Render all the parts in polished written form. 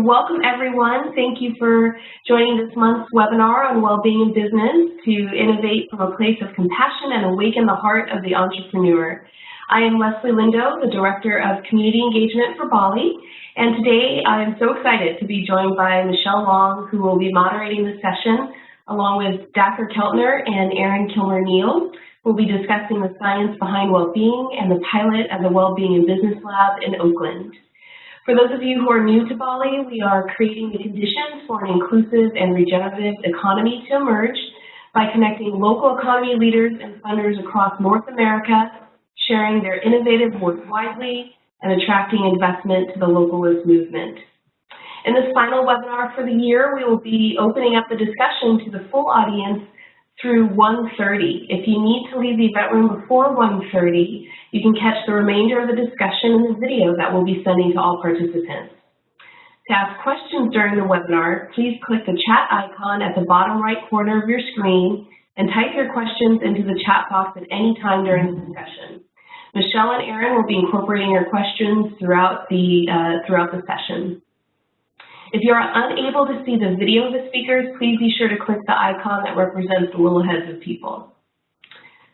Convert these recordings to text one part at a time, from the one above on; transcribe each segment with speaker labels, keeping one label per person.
Speaker 1: Welcome everyone. Thank you for joining this month's webinar on well-being in business to innovate from a place of compassion and awaken the heart of the entrepreneur. I am Leslie Lindo, the Director of Community Engagement for BALLE, and today I am so excited to be joined by Michelle Long, who will be moderating the session, along with Dacher Keltner and Erin Kilmer Neel. We'll be discussing the science behind well-being and the pilot of the Well-Being in Business Lab in Oakland. For those of you who are new to BALLE, we are creating the conditions for an inclusive and regenerative economy to emerge by connecting local economy leaders and funders across North America, sharing their innovative work widely, and attracting investment to the localist movement. In this final webinar for the year, we will be opening up the discussion to the full audience through 1:30. If you need to leave the event room before 1:30, you can catch the remainder of the discussion in the video that we'll be sending to all participants. To ask questions during the webinar, please click the chat icon at the bottom right corner of your screen and type your questions into the chat box at any time during the discussion. Michelle and Erin will be incorporating your questions throughout the session. If you are unable to see the video of the speakers, please be sure to click the icon that represents the little heads of people.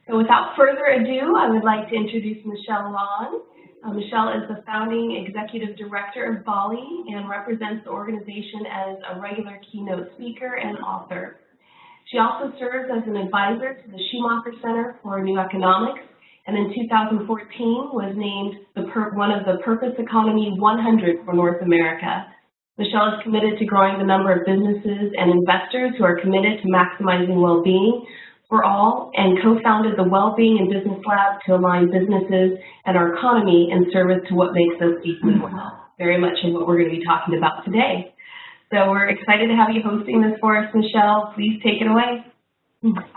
Speaker 1: So without further ado, I would like to introduce Michelle Long. Michelle is the founding executive director of BALLE and represents the organization as a regular keynote speaker and author. She also serves as an advisor to the Schumacher Center for New Economics, and in 2014 was named one of the Purpose Economy 100 for North America. Michelle is committed to growing the number of businesses and investors who are committed to maximizing well-being for all, and co-founded the Well-Being in Business Lab to align businesses and our economy in service to what makes us deeply well. Very much of what we're going to be talking about today. So we're excited to have you hosting this for us, Michelle. Please take it away.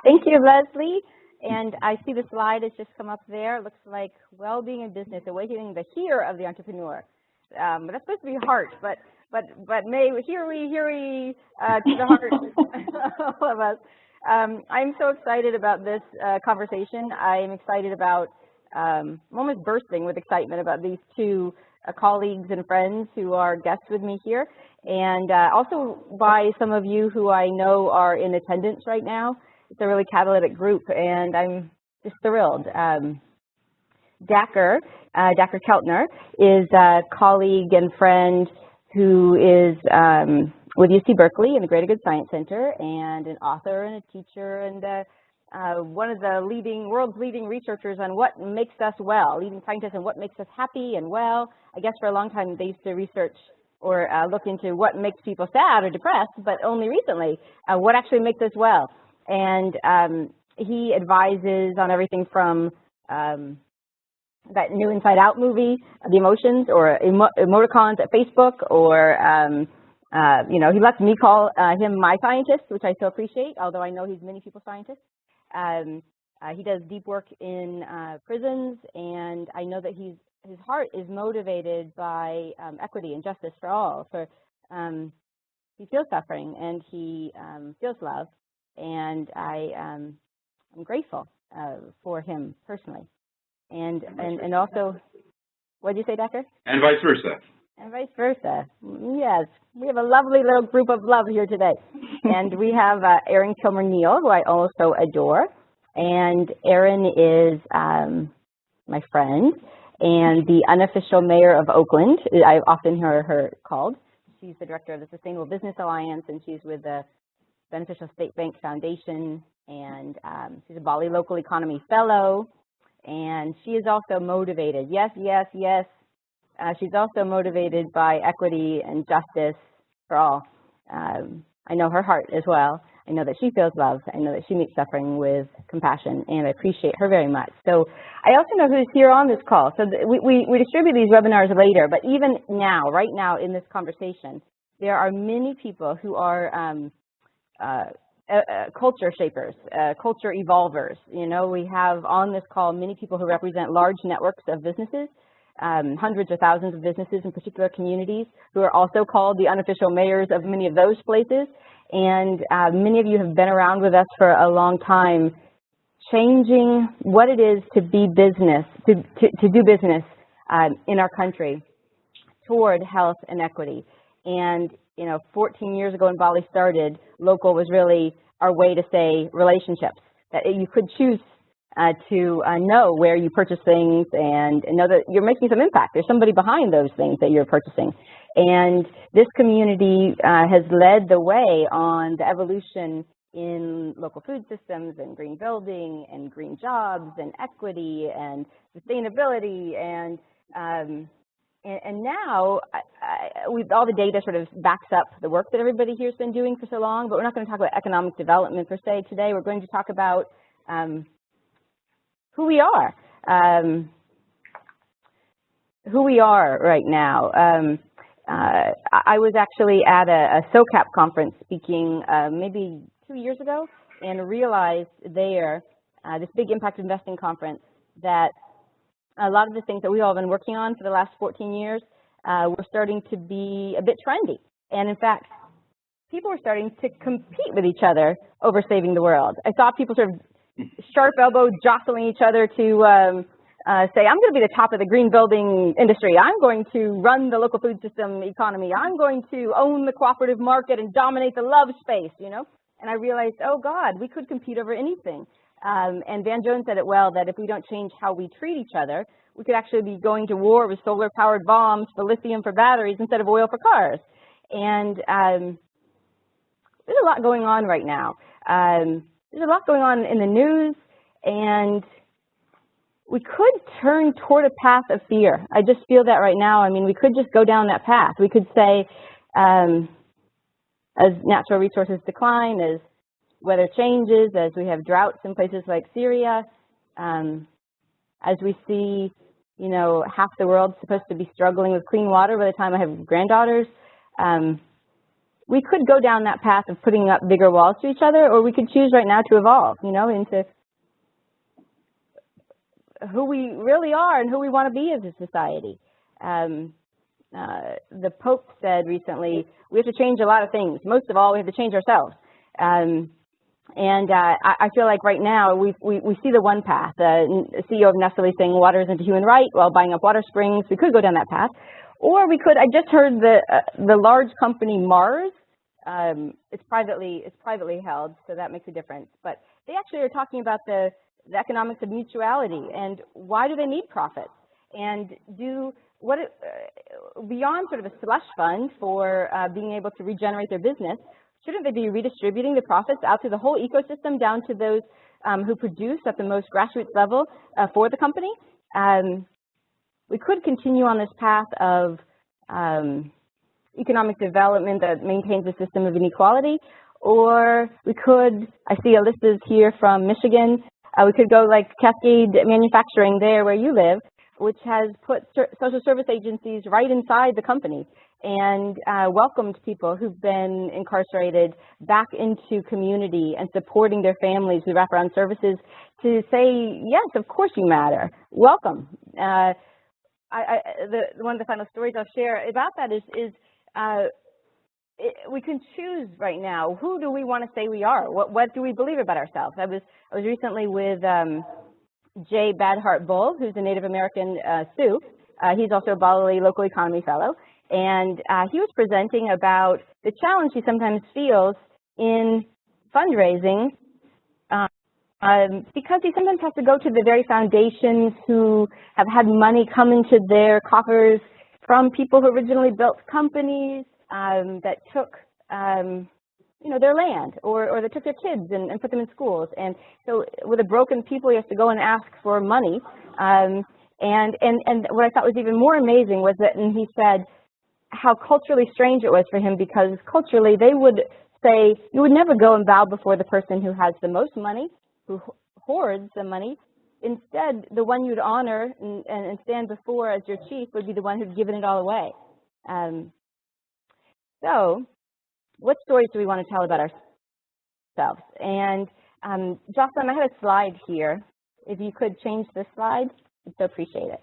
Speaker 2: Thank you, Leslie. And I see the slide has just come up there. It looks like well-being in business, awakening the here of the entrepreneur. That's supposed to be heart, but may hear we to the heart, all of us. I'm so excited about this conversation. I'm excited about, I'm almost bursting with excitement about these two colleagues and friends who are guests with me here, and also by some of you who I know are in attendance right now. It's a really catalytic group, and I'm just thrilled. Dacher Keltner is a colleague and friend who is with UC Berkeley in the Greater Good Science Center, and an author and a teacher, and one of the world's leading researchers on what makes us well, leading scientists on what makes us happy and well. I guess for a long time they used to research or look into what makes people sad or depressed, but only recently what actually makes us well. And he advises on everything from that new Inside Out movie, The Emotions, or emoticons at Facebook, or you know, he lets me call him my scientist, which I so appreciate, although I know he's many people's scientist. He does deep work in prisons, and I know that his heart is motivated by equity and justice for all. He feels suffering, and he feels love, and I'm grateful for him personally. And also, what did you say, Dacher?
Speaker 3: And vice versa.
Speaker 2: And vice versa. Yes, we have a lovely little group of love here today. And we have Erin Kilmer Neel, who I also adore. And Erin is my friend and the unofficial mayor of Oakland. I often hear her called. She's the director of the Sustainable Business Alliance, and she's with the Beneficial State Bank Foundation, and she's a BALLE Local Economy Fellow. And she is also motivated, yes, she's also motivated by equity and justice for all. I know her heart as well. I know that she feels love. I know that she meets suffering with compassion, and I appreciate her very much. So I also know who's here on this call. So we distribute these webinars later, but even now, right now in this conversation, there are many people who are culture shapers, culture evolvers. You know, we have on this call many people who represent large networks of businesses, hundreds or thousands of businesses in particular communities, who are also called the unofficial mayors of many of those places. And many of you have been around with us for a long time, changing what it is to be business, to do business in our country toward health and equity. And, 14 years ago when BALLE started, local was really our way to say relationships, that you could choose to know where you purchase things and know that you're making some impact. There's somebody behind those things that you're purchasing. And this community has led the way on the evolution in local food systems and green building and green jobs and equity and sustainability and now all the data sort of backs up the work that everybody here has been doing for so long, but we're not going to talk about economic development per se today. We're going to talk about who we are right now. I was actually at a SOCAP conference speaking maybe 2 years ago and realized there, this big impact investing conference, that a lot of the things that we all have been working on for the last 14 years were starting to be a bit trendy. And in fact, people were starting to compete with each other over saving the world. I saw people sort of sharp elbow jostling each other to say, I'm going to be the top of the green building industry. I'm going to run the local food system economy. I'm going to own the cooperative market and dominate the love space, And I realized, oh God, we could compete over anything. And Van Jones said it well, that if we don't change how we treat each other, we could actually be going to war with solar-powered bombs for lithium for batteries instead of oil for cars. And there's a lot going on right now. There's a lot going on in the news, and we could turn toward a path of fear. I just feel that right now. I mean, we could just go down that path. We could say, as natural resources decline, as weather changes, as we have droughts in places like Syria, as we see, half the world's supposed to be struggling with clean water by the time I have granddaughters, we could go down that path of putting up bigger walls to each other, or we could choose right now to evolve, into who we really are and who we want to be as a society. The Pope said recently, we have to change a lot of things. Most of all, we have to change ourselves. I feel like right now we see the one path. The CEO of Nestle saying water isn't a human right while buying up water springs. We could go down that path. Or we could, I just heard the large company Mars, it's privately held, so that makes a difference. But they actually are talking about the economics of mutuality and why do they need profits? And beyond sort of a slush fund for being able to regenerate their business, shouldn't they be redistributing the profits out to the whole ecosystem down to those who produce at the most grassroots level for the company? We could continue on this path of economic development that maintains a system of inequality, or we could, I see Alyssa's here from Michigan, we could go like Cascade Manufacturing there where you live, which has put social service agencies right inside the company and welcomed people who've been incarcerated back into community and supporting their families with wraparound services to say, yes, of course you matter, welcome. One of the final stories I'll share about that is we can choose right now, who do we want to say we are? What do we believe about ourselves? I was recently with Jay Badhart-Bull, who's a Native American Sioux. He's also a BALLE Local Economy Fellow. And he was presenting about the challenge he sometimes feels in fundraising because he sometimes has to go to the very foundations who have had money come into their coffers from people who originally built companies that took their land or that took their kids and put them in schools. And so with a broken people, he has to go and ask for money. And what I thought was even more amazing was that, and he said how culturally strange it was for him, because culturally they would say, you would never go and bow before the person who has the most money, who hoards the money. Instead, the one you'd honor and stand before as your chief would be the one who'd given it all away. So what stories do we want to tell about ourselves? And Jocelyn, I have a slide here. If you could change this slide, I'd so appreciate it.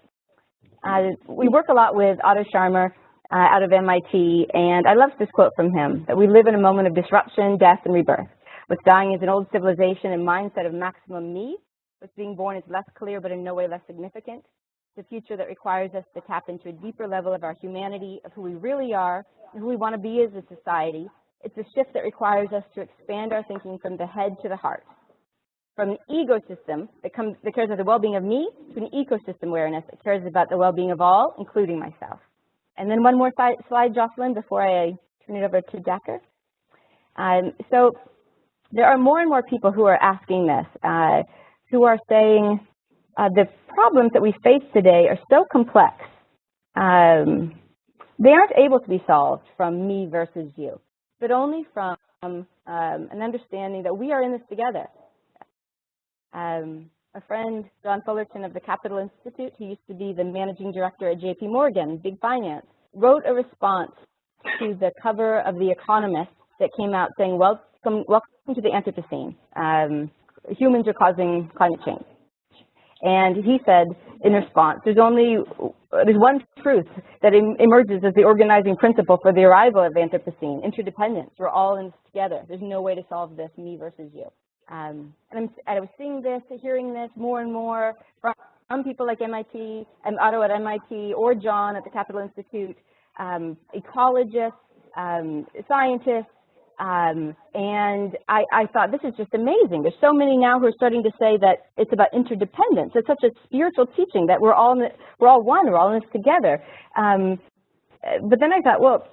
Speaker 2: We work a lot with Otto Scharmer out of MIT, and I love this quote from him, that we live in a moment of disruption, death, and rebirth. What's dying is an old civilization and mindset of maximum me. What's being born is less clear, but in no way less significant. It's a future that requires us to tap into a deeper level of our humanity, of who we really are, and who we want to be as a society. It's a shift that requires us to expand our thinking from the head to the heart. From an ecosystem that cares about the well-being of me to an ecosystem awareness that cares about the well-being of all, including myself. And then one more slide, Jocelyn, before I turn it over to Dacher. So there are more and more people who are asking this, who are saying the problems that we face today are so complex. They aren't able to be solved from me versus you, but only from an understanding that we are in this together. A friend, John Fullerton of the Capital Institute, who used to be the managing director at JP Morgan, big finance, wrote a response to the cover of The Economist that came out saying, welcome to the Anthropocene. Humans are causing climate change. And he said in response, there's one truth that emerges as the organizing principle for the arrival of Anthropocene: interdependence. We're all in this together. There's no way to solve this, me versus you. And I was seeing this, hearing this more and more from people like MIT, and Otto at MIT, or John at the Capital Institute, ecologists, scientists, and I thought, this is just amazing. There's so many now who are starting to say that it's about interdependence. It's such a spiritual teaching that we're all one, we're all in this together. But then I thought, well,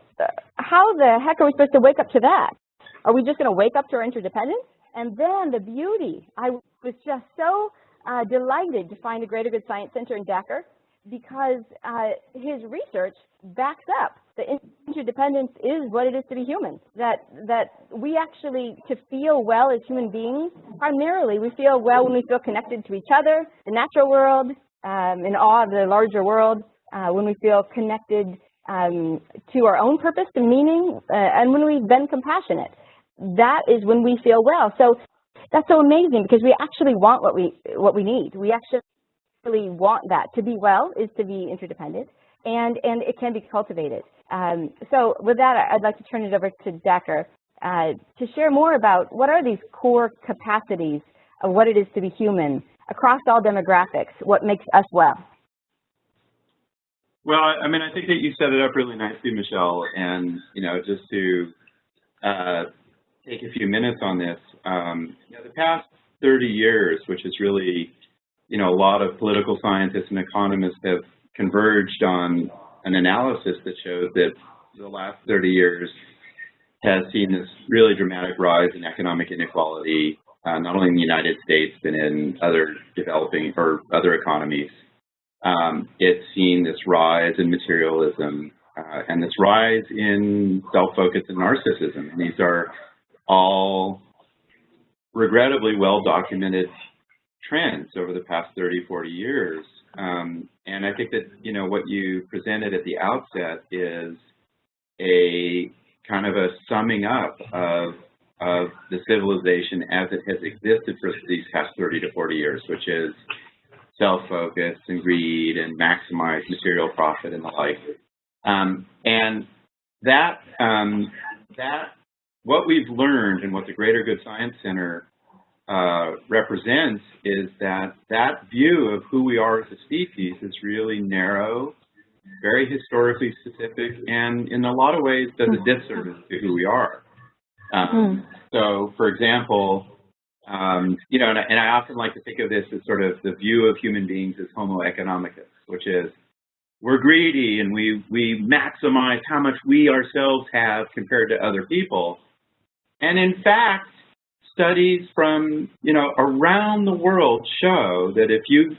Speaker 2: how the heck are we supposed to wake up to that? Are we just going to wake up to our interdependence? And then the beauty, I was just so delighted to find a Greater Good Science Center in Dacher, because his research backs up that interdependence is what it is to be human. That we actually, to feel well as human beings, primarily we feel well when we feel connected to each other, the natural world, in awe of the larger world, when we feel connected to our own purpose and meaning, and when we've been compassionate. That is when we feel well. So that's so amazing, because we actually want what we need. We actually want that. To be well is to be interdependent, and it can be cultivated. So with that, I'd like to turn it over to Dacher to share more about what are these core capacities of what it is to be human across all demographics, what makes us well.
Speaker 3: Well, I mean, I think that you set it up really nicely, Michelle, and, just to take a few minutes on this, the past 30 years, which is really, a lot of political scientists and economists have converged on an analysis that shows that the last 30 years has seen this really dramatic rise in economic inequality, not only in the United States, but in other developing or other economies. It's seen this rise in materialism and this rise in self-focus and narcissism. And these are all regrettably well-documented trends over the past 30, 40 years. And I think that, what you presented at the outset is a kind of a summing up of the civilization as it has existed for these past 30 to 40 years, which is self-focus and greed and maximize material profit and the like. And that what we've learned and what the Greater Good Science Center represents is that view of who we are as a species is really narrow, very historically specific, and in a lot of ways does a disservice to who we are. So, for example, and I often like to think of this as sort of the view of human beings as Homo economicus, which is we're greedy and we maximize how much we ourselves have compared to other people. And in fact, studies from, around the world show that if you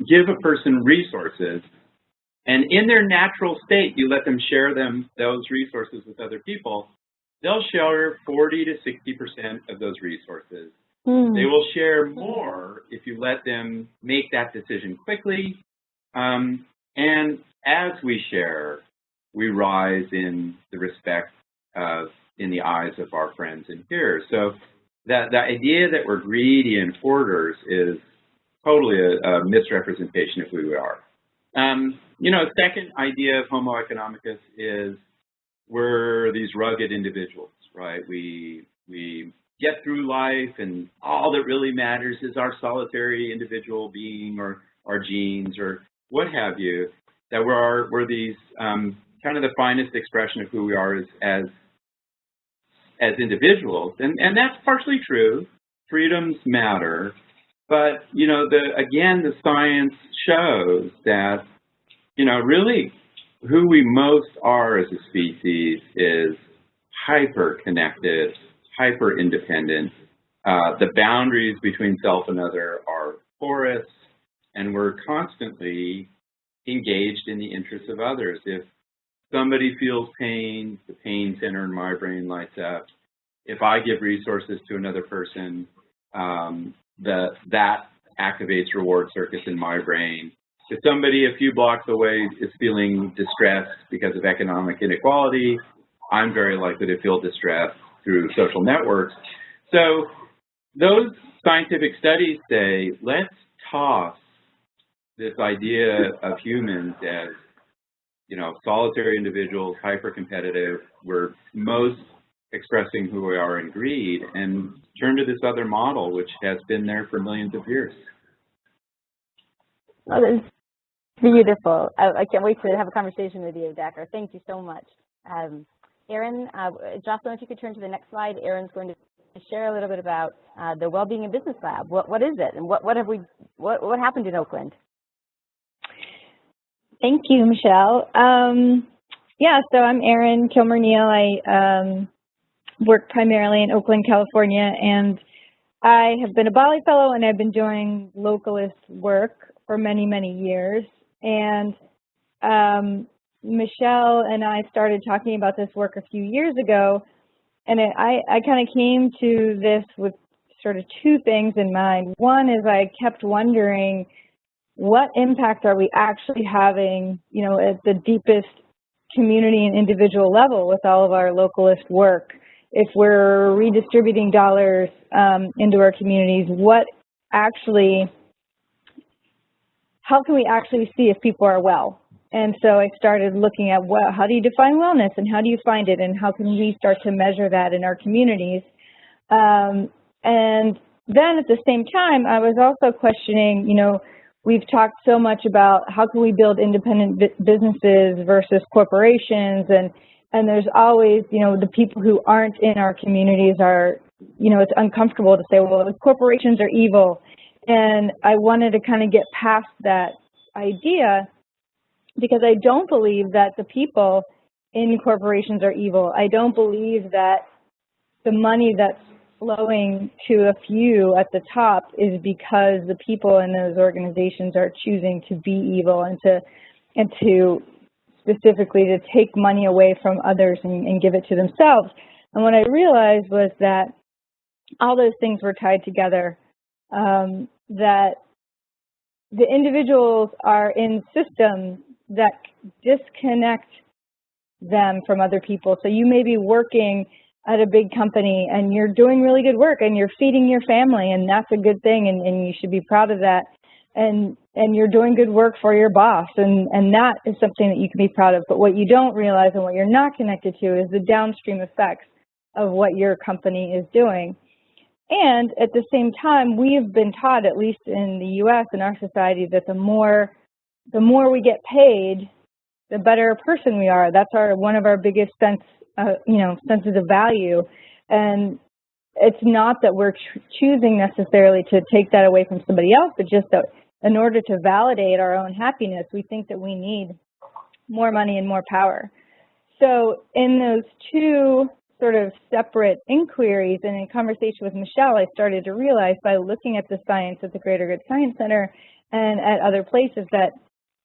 Speaker 3: give a person resources and in their natural state, you let them share those resources with other people, they'll share 40 to 60% of those resources. They will share more if you let them make that decision quickly. And as we share, we rise in the respect in the eyes of our friends and peers. So the idea that we're greedy and hoarders is totally a misrepresentation of who we are. Second idea of Homo economicus is we're these rugged individuals, right? We get through life, and all that really matters is our solitary individual being or our genes, or what have you, that we're these kind of the finest expression of who we are as individuals, and that's partially true. Freedoms matter, but again, the science shows that really who we most are as a species is hyper-connected, hyper-independent. The boundaries between self and other are porous, and we're constantly engaged in the interests of others. If somebody feels pain, the pain center in my brain lights up. If I give resources to another person, that activates reward circuits in my brain. If somebody a few blocks away is feeling distressed because of economic inequality, I'm very likely to feel distressed through social networks. So those scientific studies say, let's toss this idea of humans as, solitary individuals, hyper-competitive. We're most expressing who we are in greed, and turn to this other model, which has been there for millions of years.
Speaker 2: Oh, that's beautiful. I can't wait to have a conversation with you, Dacher. Thank you so much. Erin, Jocelyn, if you could turn to the next slide. Erin's going to share a little bit about the Wellbeing in Business Lab. What is it, and what happened in Oakland?
Speaker 4: Thank you, Michelle. Yeah, so I'm Erin Kilmer Neel. I work primarily in Oakland, California, and I have been a BALLE Fellow, and I've been doing localist work for many, many years. And Michelle and I started talking about this work a few years ago, and I kind of came to this with sort of two things in mind. One is I kept wondering, what impact are we actually having, at the deepest community and individual level with all of our localist work? If we're redistributing dollars into our communities, how can we actually see if people are well? And so I started looking at how do you define wellness, and how do you find it, and how can we start to measure that in our communities? And then at the same time, I was also questioning, we've talked so much about how can we build independent businesses versus corporations, and there's always, the people who aren't in our communities are, it's uncomfortable to say, well, corporations are evil. And I wanted to kind of get past that idea, because I don't believe that the people in corporations are evil. I don't believe that the money that's flowing to a few at the top is because the people in those organizations are choosing to be evil and to specifically to take money away from others and give it to themselves. And what I realized was that all those things were tied together, that the individuals are in systems that disconnect them from other people. So you may be working at a big company and you're doing really good work and you're feeding your family, and that's a good thing, and you should be proud of that. And you're doing good work for your boss, and that is something that you can be proud of. But what you don't realize and what you're not connected to is the downstream effects of what your company is doing. And at the same time, we have been taught, at least in the U.S. and our society, that the more we get paid, the better person we are. That's one of our biggest senses of value. And it's not that we're choosing necessarily to take that away from somebody else, but just that in order to validate our own happiness, we think that we need more money and more power. So in those two sort of separate inquiries, and in conversation with Michelle, I started to realize by looking at the science at the Greater Good Science Center and at other places that,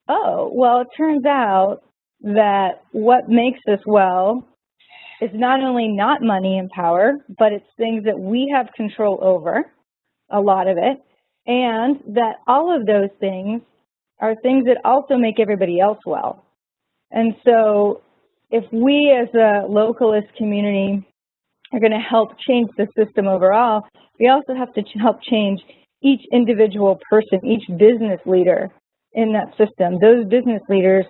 Speaker 4: oh, well, it turns out that what makes us well is not only not money and power, but it's things that we have control over, a lot of it, and that all of those things are things that also make everybody else well. And so if we as a localist community are going to help change the system overall, we also have to help change each individual person, each business leader in that system. Those business leaders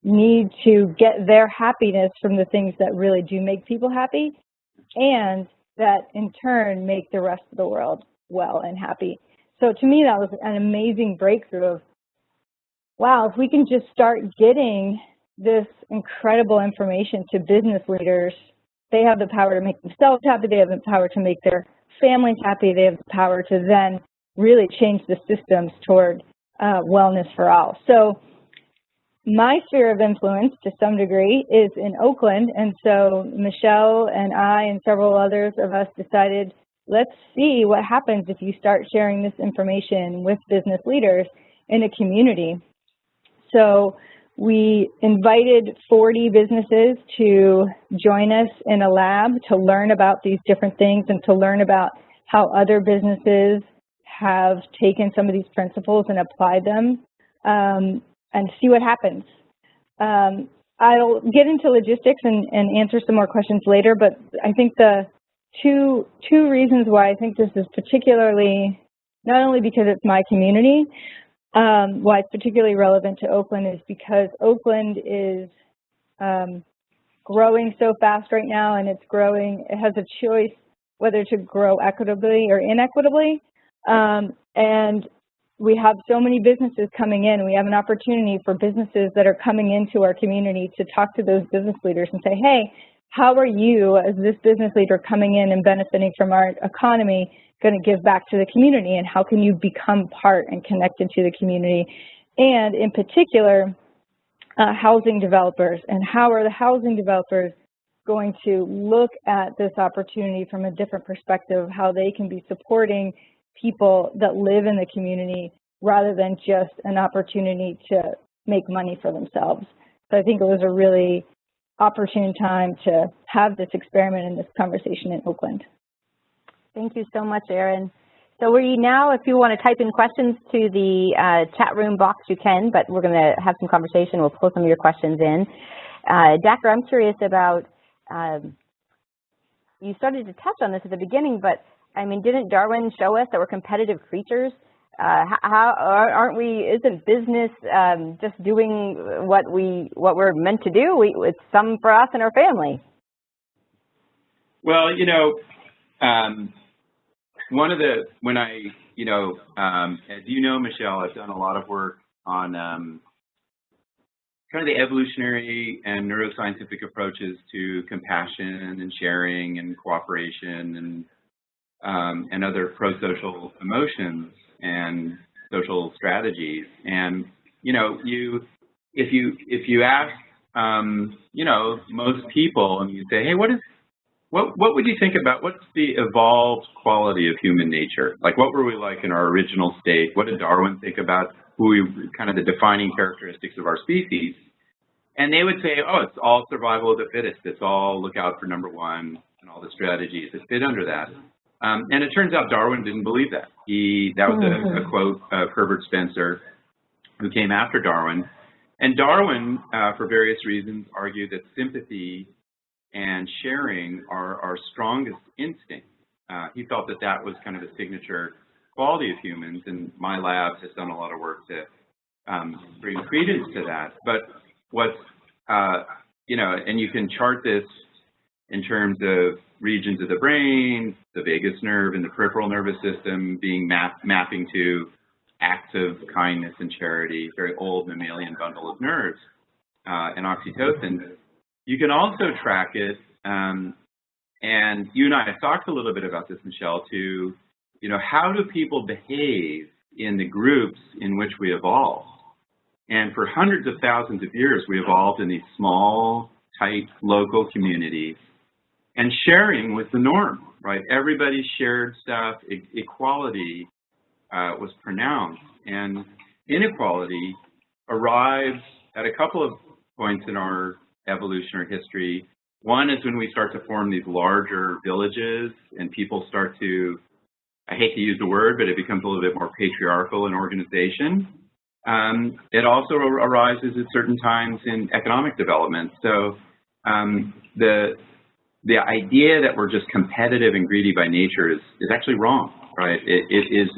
Speaker 4: need to get their happiness from the things that really do make people happy, and that in turn make the rest of the world well and happy. So to me, that was an amazing breakthrough of, wow, if we can just start getting this incredible information to business leaders, they have the power to make themselves happy, they have the power to make their families happy, they have the power to then really change the systems toward wellness for all. So my sphere of influence, to some degree, is in Oakland, and so Michelle and I and several others of us decided, let's see what happens if you start sharing this information with business leaders in a community. So we invited 40 businesses to join us in a lab to learn about these different things and to learn about how other businesses have taken some of these principles and applied them, and see what happens. I'll get into logistics and answer some more questions later, but I think the two reasons why I think this is particularly, not only because it's my community, why it's particularly relevant to Oakland is because Oakland is growing so fast right now, and it's growing, it has a choice whether to grow equitably or inequitably. And we have so many businesses coming in. We have an opportunity for businesses that are coming into our community to talk to those business leaders and say, hey, how are you as this business leader coming in and benefiting from our economy going to give back to the community, and how can you become part and connected to the community? And in particular, housing developers, and how are the housing developers going to look at this opportunity from a different perspective, how they can be supporting people that live in the community rather than just an opportunity to make money for themselves. So I think it was a really opportune time to have this experiment and this conversation in Oakland.
Speaker 2: Thank you so much, Erin. So we now, if you want to type in questions to the chat room box, you can, but we're going to have some conversation. We'll pull some of your questions in. Dacher, I'm curious about, you started to touch on this at the beginning, but I mean, didn't Darwin show us that we're competitive creatures? Isn't business just doing what we're meant to do? It's some for us and our family.
Speaker 3: Well, you know, as you know, Michelle, I've done a lot of work on kind of the evolutionary and neuroscientific approaches to compassion and sharing and cooperation and other pro-social emotions and social strategies. And you know, if you ask you know, most people, and you say, hey, what would you think about, what's the evolved quality of human nature? Like, what were we like in our original state? What did Darwin think about kind of the defining characteristics of our species? And they would say, oh, it's all survival of the fittest. It's all look out for number one and all the strategies that fit under that. And it turns out Darwin didn't believe that. That was a quote of Herbert Spencer, who came after Darwin. And Darwin, for various reasons, argued that sympathy and sharing are our strongest instinct. He felt that that was kind of a signature quality of humans, and my lab has done a lot of work to bring credence to that. But what's, you know, and you can chart this in terms of regions of the brain, the vagus nerve and the peripheral nervous system being mapping to acts of kindness and charity, very old mammalian bundle of nerves, and oxytocin. You can also track it, and you and I have talked a little bit about this, Michelle, to, you know, how do people behave in the groups in which we evolved? And for hundreds of thousands of years, we evolved in these small, tight, local communities, and sharing was the norm, right? Everybody shared stuff. Equality was pronounced, and inequality arrives at a couple of points in our evolutionary history. One is when we start to form these larger villages and people start to, I hate to use the word, but it becomes a little bit more patriarchal in organization. It also arises at certain times in economic development. So the idea that we're just competitive and greedy by nature is actually wrong, right? It is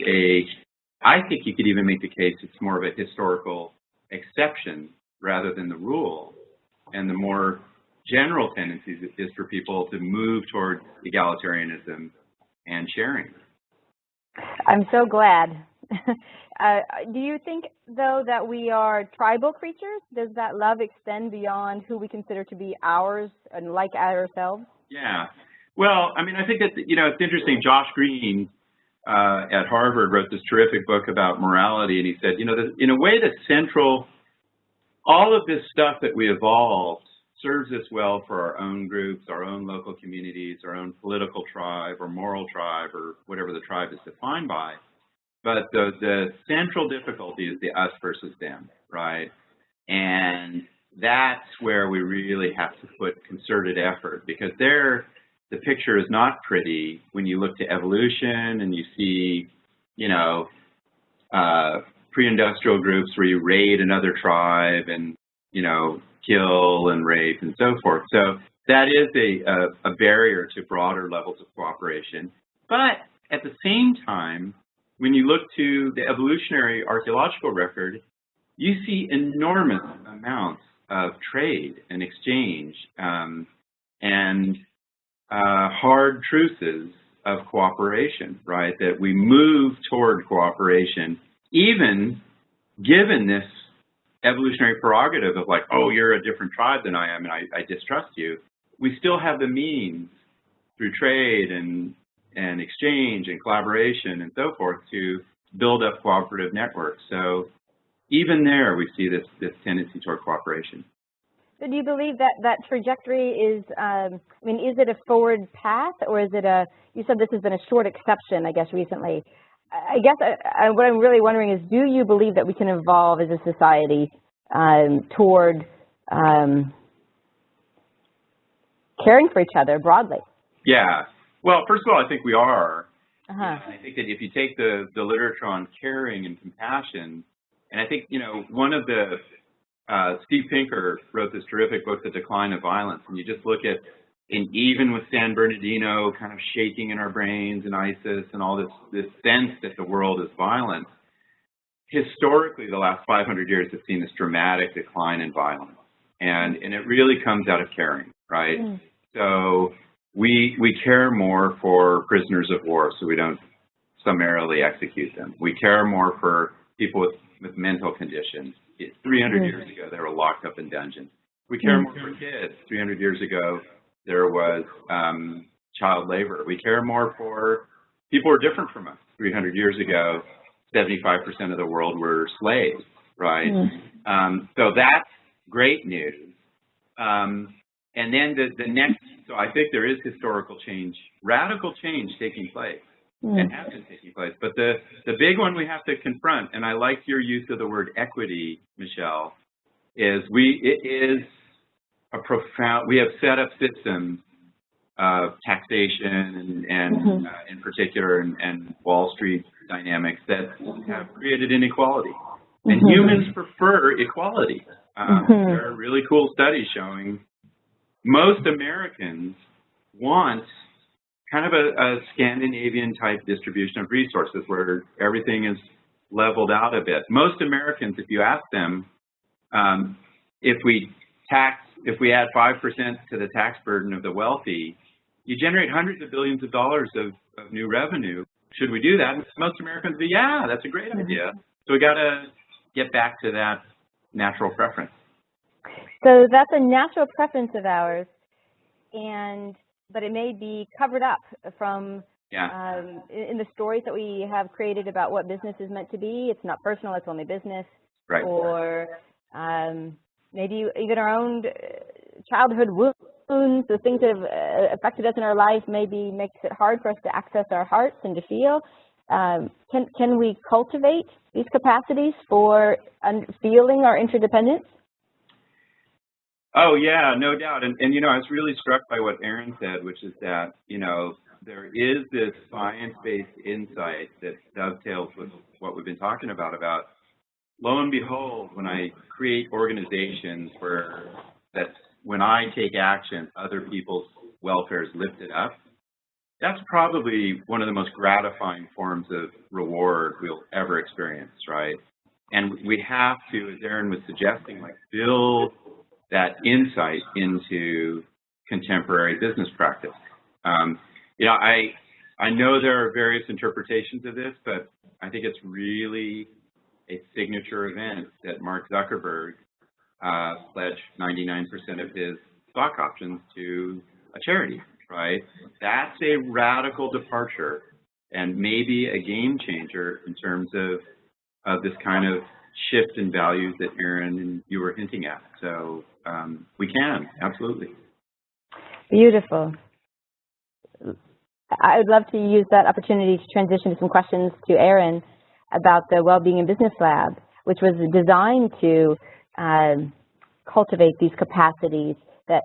Speaker 3: I think you could even make the case it's more of a historical exception rather than the rule. And the more general tendency is for people to move toward egalitarianism and sharing.
Speaker 2: I'm so glad Do you think, though, that we are tribal creatures? Does that love extend beyond who we consider to be ours and like ourselves?
Speaker 3: Yeah. Well, I mean, I think that, you know, it's interesting. Josh Green at Harvard wrote this terrific book about morality, and he said, you know, in a way that all of this stuff that we evolved serves us well for our own groups, our own local communities, our own political tribe or moral tribe or whatever the tribe is defined by. But the central difficulty is the us versus them, right? And that's where we really have to put concerted effort, because there the picture is not pretty when you look to evolution and you see, you know, pre-industrial groups where you raid another tribe and, you know, kill and rape and so forth. So that is a barrier to broader levels of cooperation. But at the same time, when you look to the evolutionary archaeological record, you see enormous amounts of trade and exchange and hard truces of cooperation, right? That we move toward cooperation, even given this evolutionary prerogative of like, oh, you're a different tribe than I am and I distrust you. We still have the means through trade and exchange and collaboration and so forth to build up cooperative networks. So even there we see this tendency toward cooperation.
Speaker 2: So do you believe that trajectory is, I mean, is it a forward path, or is it you said this has been a short exception, I guess, recently. I guess what I'm really wondering is, do you believe that we can evolve as a society toward caring for each other broadly?
Speaker 3: Yeah. Well, first of all, I think we are. I think that if you take the literature on caring and compassion, and I think, you know, one of the Steve Pinker wrote this terrific book, The Decline of Violence, and you just look at, and even with San Bernardino kind of shaking in our brains and ISIS and all this sense that the world is violent, historically the last 500 years have seen this dramatic decline in violence. And it really comes out of caring, right? So we care more for prisoners of war so we don't summarily execute them. We care more for people with mental conditions. 300 years ago, they were locked up in dungeons. We care more for kids. 300 years ago, there was child labor. We care more for people who are different from us. 300 years ago, 75% of the world were slaves, right? So that's great news. And then the next, so I think there is historical change, radical change taking place. And has been taking place. But the big one we have to confront, and I like your use of the word equity, Michelle, is it is a profound, we have set up systems of taxation and in particular and Wall Street dynamics that have created inequality. And humans prefer equality. There are really cool studies showing most Americans want kind of a Scandinavian type distribution of resources where everything is leveled out a bit. Most Americans, if you ask them, if we add 5% to the tax burden of the wealthy, you generate hundreds of billions of dollars of new revenue. Should we do that? And most Americans say, yeah, that's a great idea. So we got to get back to that natural preference.
Speaker 2: So that's a natural preference of ours, but it may be covered up from in the stories that we have created about what business is meant to be. It's not personal, it's only business.
Speaker 3: Right.
Speaker 2: Or maybe even our own childhood wounds, the things that have affected us in our life maybe makes it hard for us to access our hearts and to feel. Can we cultivate these capacities for feeling our interdependence?
Speaker 3: Oh, yeah, no doubt. And, you know, I was really struck by what Erin said, which is that, you know, there is this science-based insight that dovetails with what we've been talking about, lo and behold, when I create organizations when I take action, other people's welfare is lifted up, that's probably one of the most gratifying forms of reward we'll ever experience, right? And we have to, as Erin was suggesting, like build that insight into contemporary business practice. You know, I know there are various interpretations of this, but I think it's really a signature event that Mark Zuckerberg pledged 99% of his stock options to a charity, right? That's a radical departure and maybe a game changer in terms of this kind of shift in values that Erin and you were hinting at. So we can, absolutely.
Speaker 2: Beautiful. I would love to use that opportunity to transition to some questions to Erin about the Wellbeing in Business Lab, which was designed to cultivate these capacities that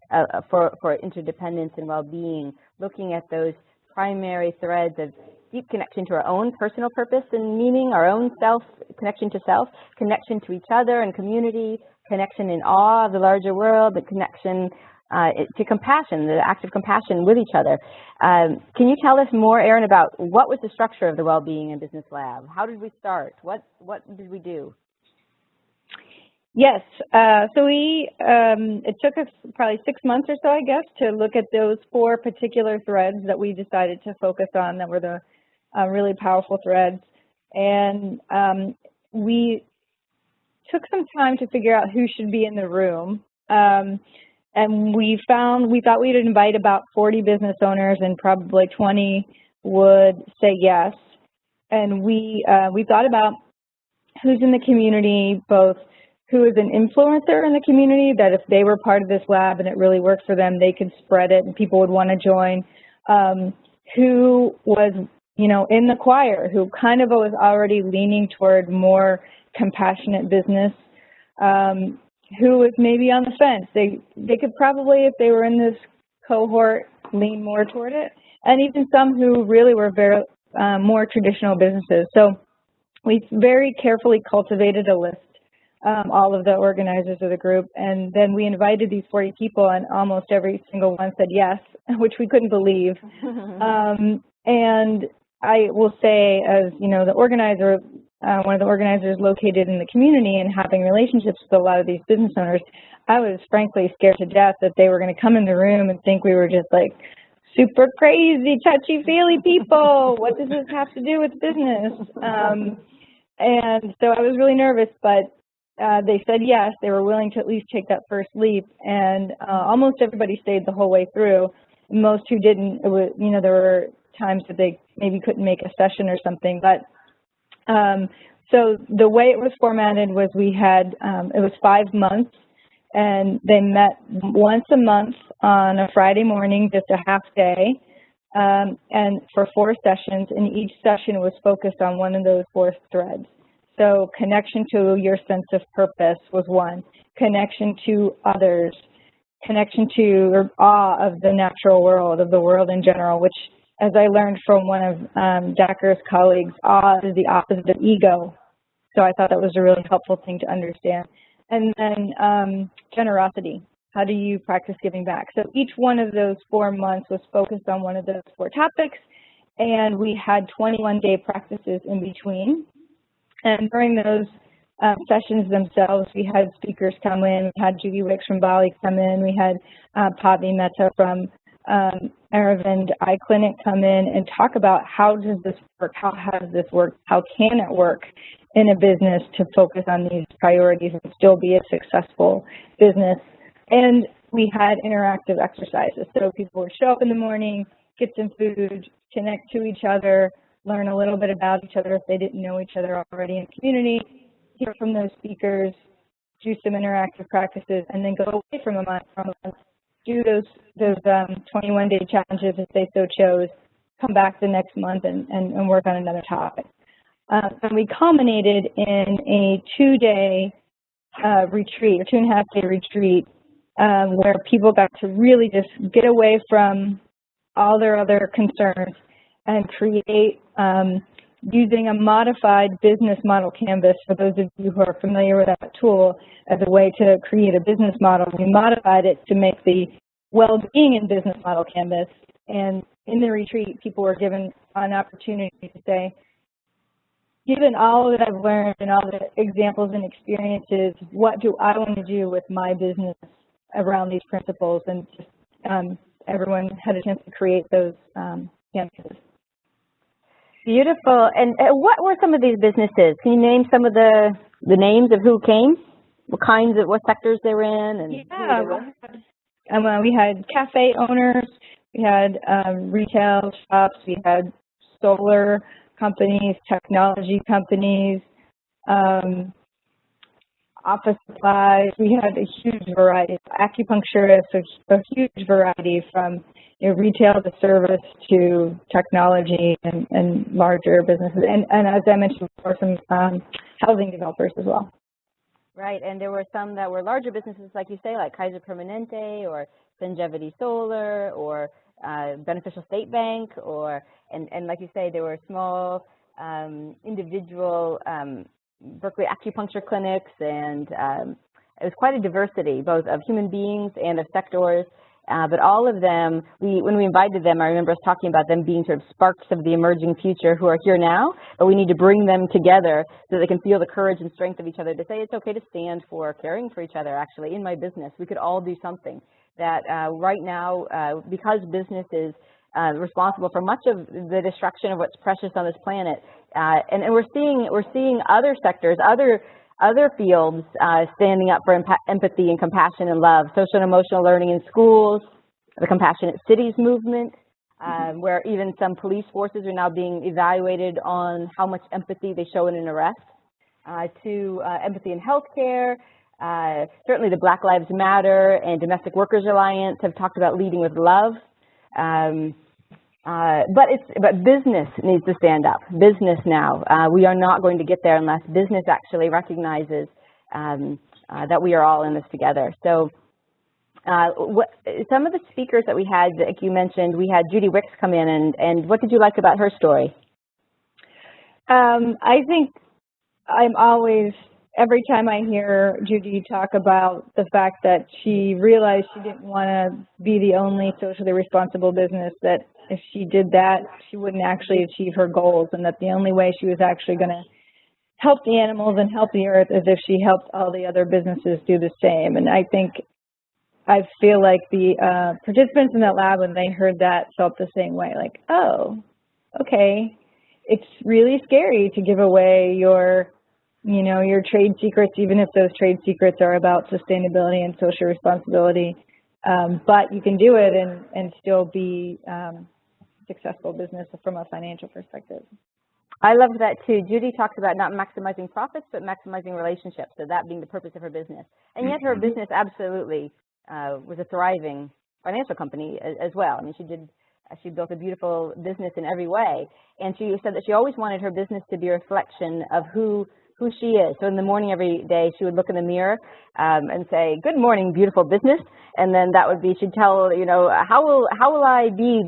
Speaker 2: for interdependence and well-being, looking at those primary threads of deep connection to our own personal purpose and meaning, our own self, connection to self, connection to each other and community, connection in awe of the larger world, the connection to compassion, the act of compassion with each other. Can you tell us more, Erin, about what was the structure of the Wellbeing in Business Lab? How did we start? What did we do?
Speaker 4: Yes, so it took us probably 6 months or so, I guess, to look at those 4 particular threads that we decided to focus on that were the really powerful threads. And we took some time to figure out who should be in the room. And we thought we'd invite about 40 business owners, and probably 20 would say yes. And we thought about who's in the community, both who is an influencer in the community, that if they were part of this lab and it really worked for them, they could spread it and people would want to join. Who was, in the choir, who kind of was already leaning toward more compassionate business. Who was maybe on the fence. They could probably, if they were in this cohort, lean more toward it. And even some who really were very more traditional businesses. So we very carefully cultivated a list, all of the organizers of the group, and then we invited these 40 people, and almost every single one said yes, which we couldn't believe. And I will say, as the organizer, one of the organizers located in the community and having relationships with a lot of these business owners, I was frankly scared to death that they were going to come in the room and think we were just like super crazy, touchy-feely people. What does this have to do with business? And so I was really nervous, but they said yes. They were willing to at least take that first leap, and almost everybody stayed the whole way through. Most who didn't, it was, there were times that they maybe couldn't make a session or something, but so the way it was formatted was we had, it was 5 months, and they met once a month on a Friday morning, just a half day, and for 4 sessions, and each session was focused on one of those 4 threads. So connection to your sense of purpose was one, connection to others, connection to or awe of the natural world, of the world in general, which, as I learned from one of Dacher's colleagues, awe is the opposite of ego. So I thought that was a really helpful thing to understand. And then generosity. How do you practice giving back? So each one of those 4 months was focused on one of those 4 topics, and we had 21-day practices in between. And during those sessions themselves, we had speakers come in. We had Judy Wicks from BALLE come in. We had Pavi Mehta from Aravind Eye Clinic come in and talk about how does this work, how has this worked, how can it work in a business to focus on these priorities and still be a successful business. And we had interactive exercises. So people would show up in the morning, get some food, connect to each other, learn a little bit about each other if they didn't know each other already in the community, hear from those speakers, do some interactive practices, and then go away from a month, do those 21-day challenges if they so chose, come back the next month and work on another topic. And we culminated in a 2-day retreat, or 2.5-day retreat, where people got to really just get away from all their other concerns and create, using a modified business model canvas. For those of you who are familiar with that tool as a way to create a business model, we modified it to make the well-being in business model canvas. And in the retreat, people were given an opportunity to say, given all that I've learned and all the examples and experiences, what do I want to do with my business around these principles? And just, everyone had a chance to create those canvases.
Speaker 2: Beautiful. And what were some of these businesses? Can you name some of the names of who came? What sectors they were in? And
Speaker 4: yeah, we had cafe owners, we had retail shops, we had solar companies, technology companies, office supplies. We had a huge variety, acupuncturists, a huge variety from retail to service to technology and larger businesses. And as I mentioned before, some housing developers as well.
Speaker 2: Right, and there were some that were larger businesses, like you say, like Kaiser Permanente or Longevity Solar or Beneficial State Bank, and like you say, there were small individual Berkeley acupuncture clinics, and it was quite a diversity, both of human beings and of sectors. But all of them, when we invited them, I remember us talking about them being sort of sparks of the emerging future who are here now, but we need to bring them together so they can feel the courage and strength of each other to say it's okay to stand for caring for each other. Actually, in my business, we could all do something that right now, because business is responsible for much of the destruction of what's precious on this planet, and we're seeing other sectors, other fields standing up for empathy and compassion and love, social and emotional learning in schools, the Compassionate Cities movement, where even some police forces are now being evaluated on how much empathy they show in an arrest, to empathy in healthcare. Certainly the Black Lives Matter and Domestic Workers Alliance have talked about leading with love. But business needs to stand up. Business now. We are not going to get there unless business actually recognizes that we are all in this together. So some of the speakers that we had, like you mentioned, we had Judy Wicks come in, and what did you like about her story?
Speaker 4: I think I'm always, every time I hear Judy talk about the fact that she realized she didn't want to be the only socially responsible business, that if she did that, she wouldn't actually achieve her goals, and that the only way she was actually going to help the animals and help the earth is if she helped all the other businesses do the same. And I feel like the participants in that lab, when they heard that, felt the same way, like, oh, okay, it's really scary to give away your trade secrets, even if those trade secrets are about sustainability and social responsibility. But you can do it and still be successful business from a financial perspective.
Speaker 2: I love that too. Judy talks about not maximizing profits, but maximizing relationships, so that being the purpose of her business. And yet her business absolutely was a thriving financial company as well. I mean, she built a beautiful business in every way. And she said that she always wanted her business to be a reflection of who she is. So in the morning every day, she would look in the mirror and say, "Good morning, beautiful business." And then that would be, she'd tell, how will I be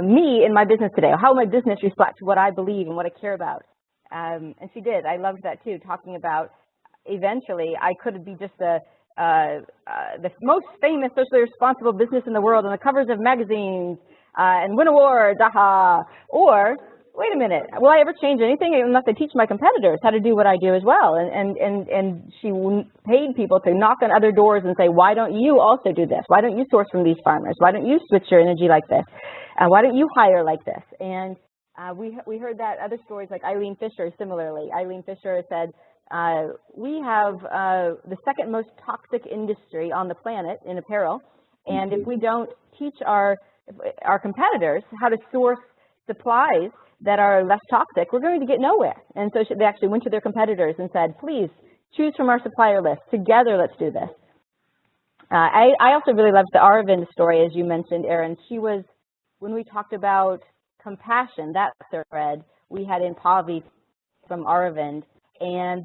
Speaker 2: me in my business today? How will my business reflect what I believe and what I care about? And she did. I loved that too, talking about eventually I could be just the most famous socially responsible business in the world on the covers of magazines and win awards, aha, or wait a minute, will I ever change anything unless I teach my competitors how to do what I do as well? And she paid people to knock on other doors and say, why don't you also do this? Why don't you source from these farmers? Why don't you switch your energy like this? Why don't you hire like this? And we heard that other stories, like Eileen Fisher, similarly. Eileen Fisher said, we have the second most toxic industry on the planet in apparel, and if we don't teach our competitors how to source supplies that are less toxic, we're going to get nowhere. And so they actually went to their competitors and said, please choose from our supplier list. Together, let's do this. I also really loved the Aravind story, as you mentioned, Erin. She was, when we talked about compassion, that thread, we had in Pavi from Aravind, and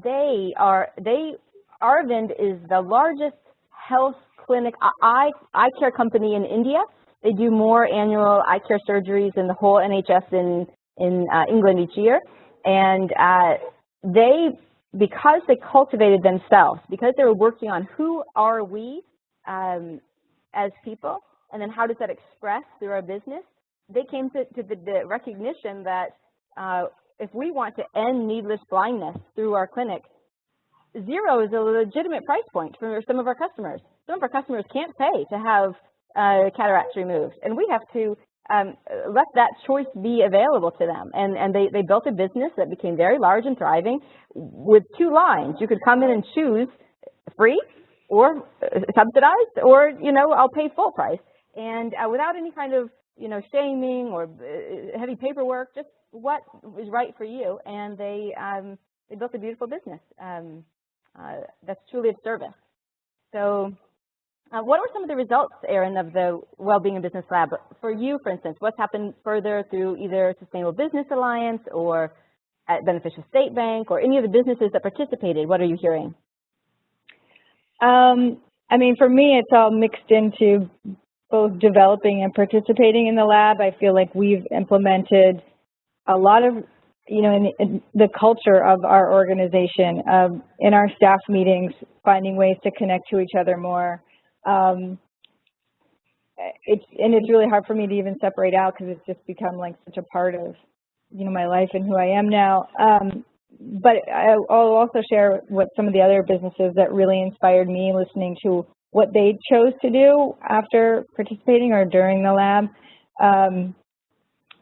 Speaker 2: Aravind is the largest health clinic, eye care company in India. They do more annual eye care surgeries than the whole NHS in England each year. And because they cultivated themselves, because they were working on who are we as people, and then how does that express through our business, they came to the recognition that if we want to end needless blindness through our clinic, 0 is a legitimate price point for some of our customers. Some of our customers can't pay to have cataracts removed, and we have to let that choice be available to them. And they built a business that became very large and thriving with 2 lines. You could come in and choose free or subsidized, or, you know, I'll pay full price. And without any kind of, you know, shaming or heavy paperwork, just what is right for you. And they built a beautiful business that's truly of service. So what were some of the results, Erin, of the Wellbeing in Business Lab? For you, for instance, what's happened further through either Sustainable Business Alliance or at Beneficial State Bank or any of the businesses that participated? What are you hearing?
Speaker 4: I mean, for me, it's all mixed into both developing and participating in the lab. I feel like we've implemented a lot of, you know, in the culture of our organization, in our staff meetings, finding ways to connect to each other more. It's really hard for me to even separate out because it's just become like such a part of, you know, my life and who I am now. But I'll also share what some of the other businesses that really inspired me, listening to what they chose to do after participating or during the lab.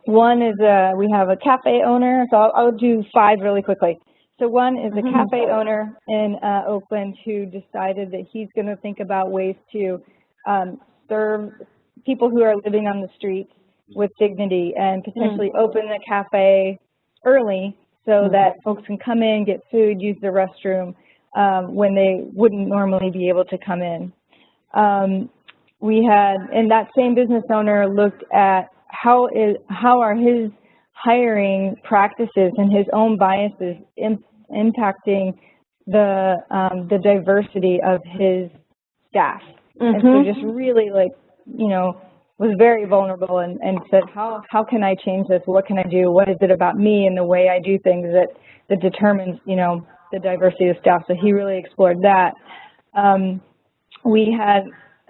Speaker 4: One is we have a cafe owner, so I'll do 5 really quickly. So one is a cafe owner in Oakland who decided that he's going to think about ways to serve people who are living on the streets with dignity and potentially open the cafe early so that folks can come in, get food, use the restroom when they wouldn't normally be able to come in. And that same business owner looked at how are his hiring practices and his own biases impacting the diversity of his staff. And so just really, like, you know, was very vulnerable and said, how can I change this? What can I do? What is it about me and the way I do things that determines, you know, the diversity of staff? So he really explored that. We had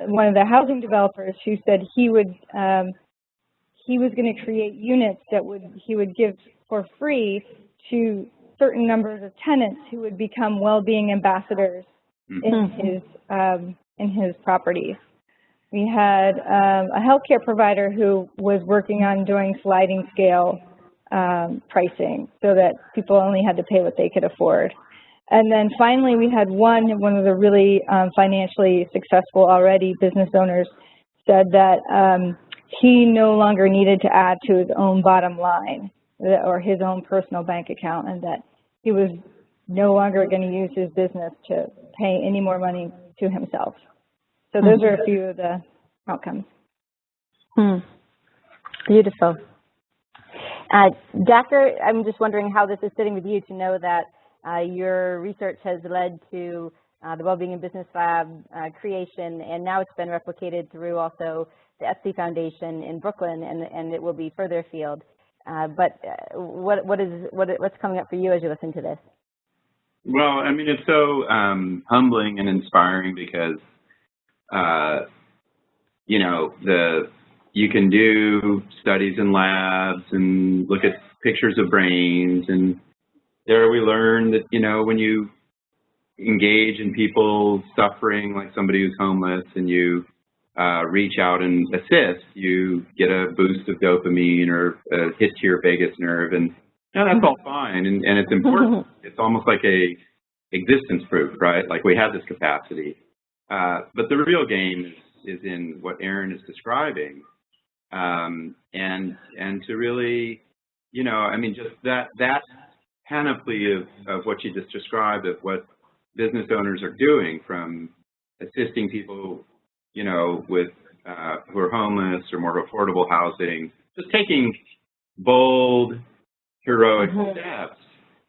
Speaker 4: one of the housing developers who said he was going to create units that he would give for free to certain numbers of tenants who would become well-being ambassadors in his properties. We had a healthcare provider who was working on doing sliding scale pricing so that people only had to pay what they could afford. And then finally, we had one of the really financially successful already business owners said that he no longer needed to add to his own bottom line or his own personal bank account, and that he was no longer going to use his business to pay any more money to himself. So those are a few of the outcomes.
Speaker 2: Beautiful. Dacher, I'm just wondering how this is sitting with you to know that your research has led to the Wellbeing in Business Lab creation, and now it's been replicated through also the Etsy Foundation in Brooklyn, and it will be further afield. But what's coming up for you as you listen to this?
Speaker 3: Well, I mean, it's so humbling and inspiring because, you know, you can do studies in labs and look at pictures of brains, and there we learn that, you know, when you engage in people suffering, like somebody who's homeless, and you reach out and assist, you get a boost of dopamine or a hit to your vagus nerve, and you know, that's all fine, and it's important. It's almost like a existence proof, right? Like we have this capacity. But the real game is in what Erin is describing, and to really, you know, I mean, just that panoply of what you just described, of what business owners are doing, from assisting people, you know, with who are homeless or more affordable housing, just taking bold, heroic steps.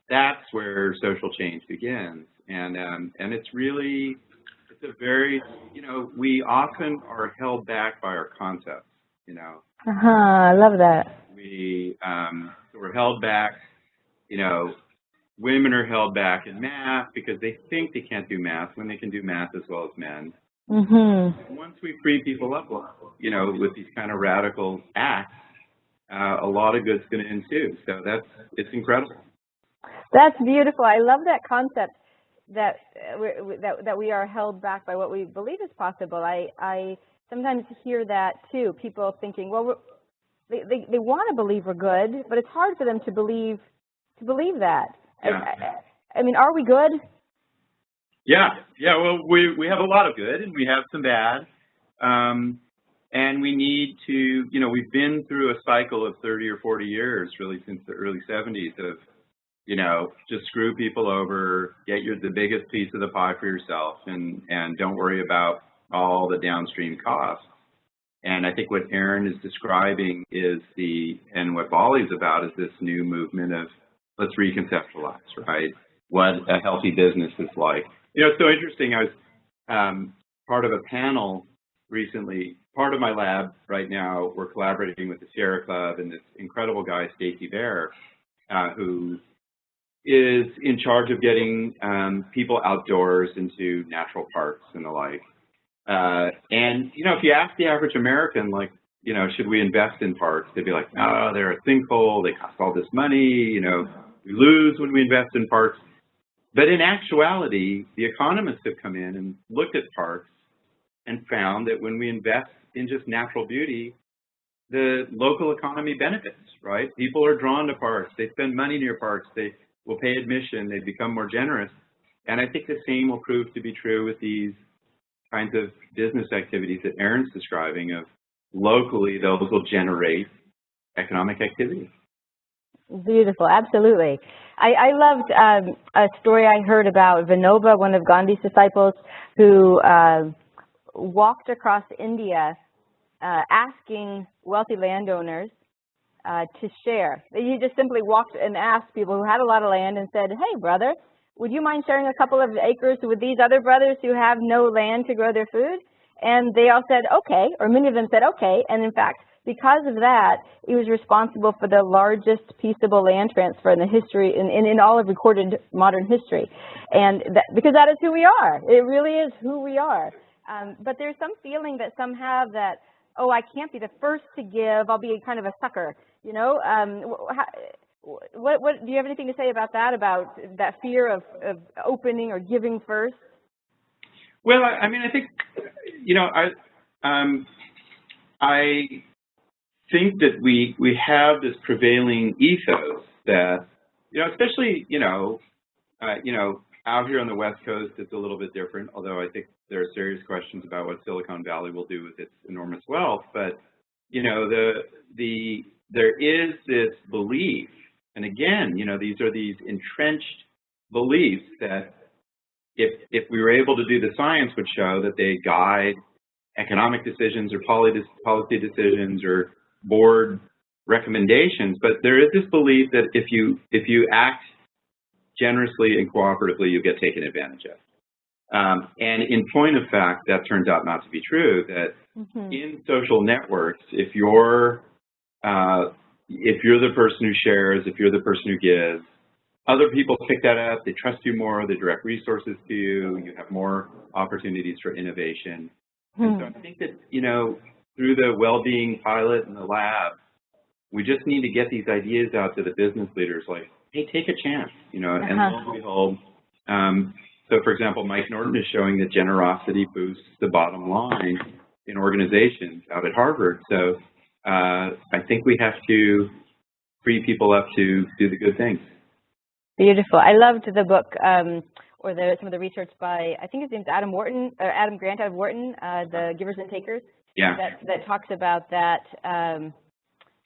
Speaker 3: That's where social change begins, and it's really, it's a very, you know, we often are held back by our concepts, you know.
Speaker 2: I love that.
Speaker 3: We're held back, you know. Women are held back in math because they think they can't do math when they can do math as well as men. Once we free people up, you know, with these kind of radical acts, a lot of good's going to ensue. So it's incredible.
Speaker 2: That's beautiful. I love that concept that we are held back by what we believe is possible. I sometimes hear that too. People thinking, well, they want to believe we're good, but it's hard for them to believe that.
Speaker 3: Yeah.
Speaker 2: I mean, are we good?
Speaker 3: Yeah. Well, we have a lot of good, and we have some bad, and we need to. We've been through a cycle of 30 or 40 years, really, since the early 70s of, just screw people over, get the biggest piece of the pie for yourself, and don't worry about all the downstream costs. And I think what Erin is describing is and what BALLE is about is this new movement of let's reconceptualize, right? What a healthy business is like. It's so interesting. I was part of a panel recently. Part of my lab right now, we're collaborating with the Sierra Club and this incredible guy, Stacey Bear, who is in charge of getting people outdoors into natural parks and the like. And, if you ask the average American, like, should we invest in parks? They'd be like, no, they're a sinkhole. They cost all this money. We lose when we invest in parks. But in actuality, the economists have come in and looked at parks and found that when we invest in just natural beauty, the local economy benefits, right? People are drawn to parks. They spend money near parks. They will pay admission. They become more generous. And I think the same will prove to be true with these kinds of business activities that Erin's describing of locally, those will generate economic activity.
Speaker 2: Beautiful, absolutely. I loved a story I heard about Vinoba, one of Gandhi's disciples, who walked across India asking wealthy landowners to share. He just simply walked and asked people who had a lot of land and said, hey, brother, would you mind sharing a couple of acres with these other brothers who have no land to grow their food? And they all said, okay, or many of them said, okay. And in fact, because of that, he was responsible for the largest peaceable land transfer in the history, in all of recorded modern history. And because that is who we are. It really is who we are. But there's some feeling that some have that, oh, I can't be the first to give. I'll be kind of a sucker, What do you have anything to say about that fear of opening or giving first?
Speaker 3: Well, I mean, I think, I think that we have this prevailing ethos that, especially, out here on the West Coast, it's a little bit different, although I think there are serious questions about what Silicon Valley will do with its enormous wealth. But, there is this belief, and again, these are these entrenched beliefs that if we were able to do the science would show that they guide economic decisions or policy decisions or board recommendations. But there is this belief that if you act generously and cooperatively, you get taken advantage of. And in point of fact, that turns out not to be true, that in social networks, if you're the person who shares, if you're the person who gives, other people pick that up, they trust you more, they direct resources to you, you have more opportunities for innovation. And so I think that, through the well-being pilot in the lab, we just need to get these ideas out to the business leaders like, hey, take a chance, and lo and behold. So, for example, Mike Norton is showing that generosity boosts the bottom line in organizations out at Harvard. So I think we have to free people up to do the good things.
Speaker 2: Beautiful. I loved the book or some of the research by, I think his name's Adam Grant out of Wharton, the Givers and Takers.
Speaker 3: Yeah.
Speaker 2: That talks about that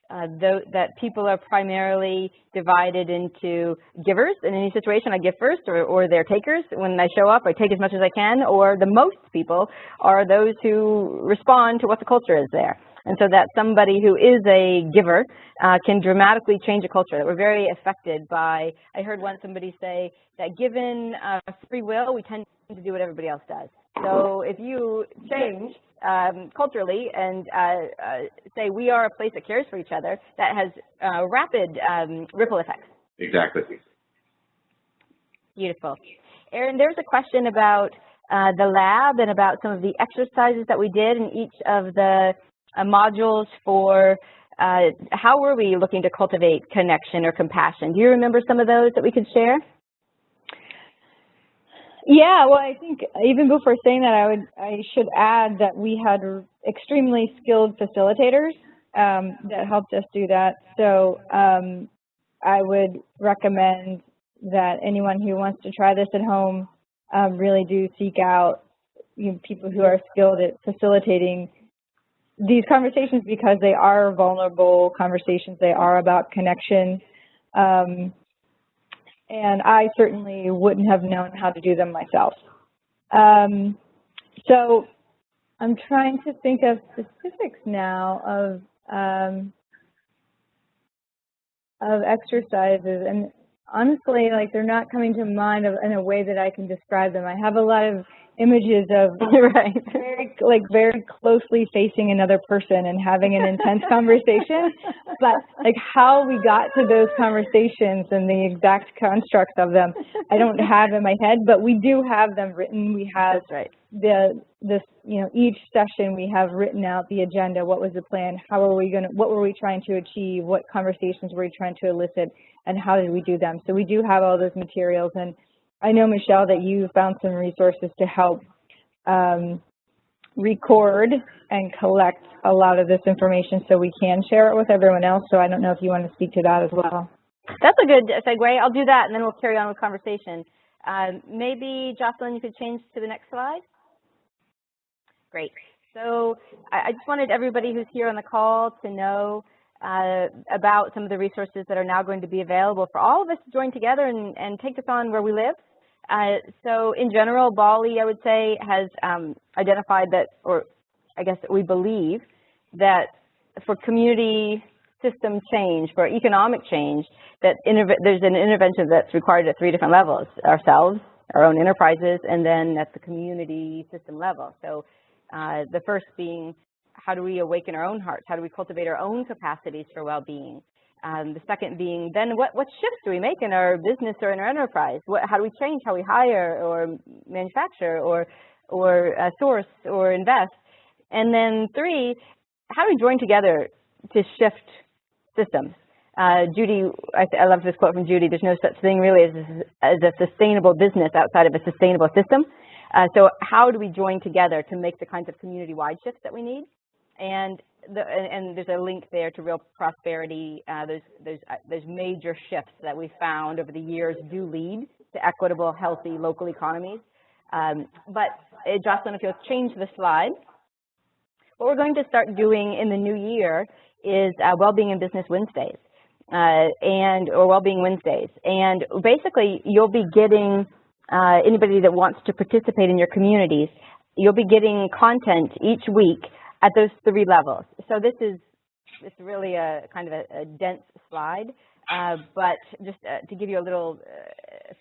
Speaker 2: that people are primarily divided into givers in any situation. I give first, or they're takers. When I show up, I take as much as I can, or the most people are those who respond to what the culture is there. And so that somebody who is a giver can dramatically change a culture, that we're very affected by. I heard once somebody say that given free will, we tend to do what everybody else does. So if you change culturally and say we are a place that cares for each other, that has rapid ripple effects.
Speaker 3: Exactly.
Speaker 2: Beautiful. Erin, there's a question about the lab and about some of the exercises that we did in each of the modules for how were we looking to cultivate connection or compassion? Do you remember some of those that we could share?
Speaker 4: Yeah, well, I think even before saying that, I should add that we had extremely skilled facilitators that helped us do that. So I would recommend that anyone who wants to try this at home really do seek out people who are skilled at facilitating these conversations, because they are vulnerable conversations. They are about connection. And I certainly wouldn't have known how to do them myself. So I'm trying to think of specifics now of exercises, and honestly, like, they're not coming to mind in a way that I can describe them. I have a lot of images of very closely facing another person and having an intense conversation, but like how we got to those conversations and the exact constructs of them, I don't have in my head, but we do have them written. We have each session we have written out the agenda. What was the plan? What were we trying to achieve? What conversations were we trying to elicit? And how did we do them? So we do have all those materials, and I know, Michelle, that you found some resources to help record and collect a lot of this information so we can share it with everyone else. So I don't know if you want to speak to that as well.
Speaker 2: That's a good segue. I'll do that, and then we'll carry on with conversation. Maybe, Jocelyn, you could change to the next slide. Great. So I just wanted everybody who's here on the call to know about some of the resources that are now going to be available for all of us to join together and take this on where we live. So in general, BALLE, I would say, has identified that, or I guess we believe that for community system change, for economic change, that there's an intervention that's required at 3 different levels: ourselves, our own enterprises, and then at the community system level. So the first being, how do we awaken our own hearts? How do we cultivate our own capacities for well-being? The second being, then what shifts do we make in our business or in our enterprise? How do we change how we hire or manufacture or source or invest? And then 3, how do we join together to shift systems? Judy, I love this quote from Judy: there's no such thing really as a sustainable business outside of a sustainable system. So how do we join together to make the kinds of community-wide shifts that we need? And there's a link there to real prosperity. Those major shifts that we found over the years do lead to equitable, healthy local economies. But Jocelyn, if you'll change the slide, what we're going to start doing in the new year is Wellbeing in Business Wednesdays, or Wellbeing Wednesdays. And basically, you'll be getting anybody that wants to participate in your communities, you'll be getting content each week at those 3 levels. So it's really a kind of a dense slide, but just to give you a little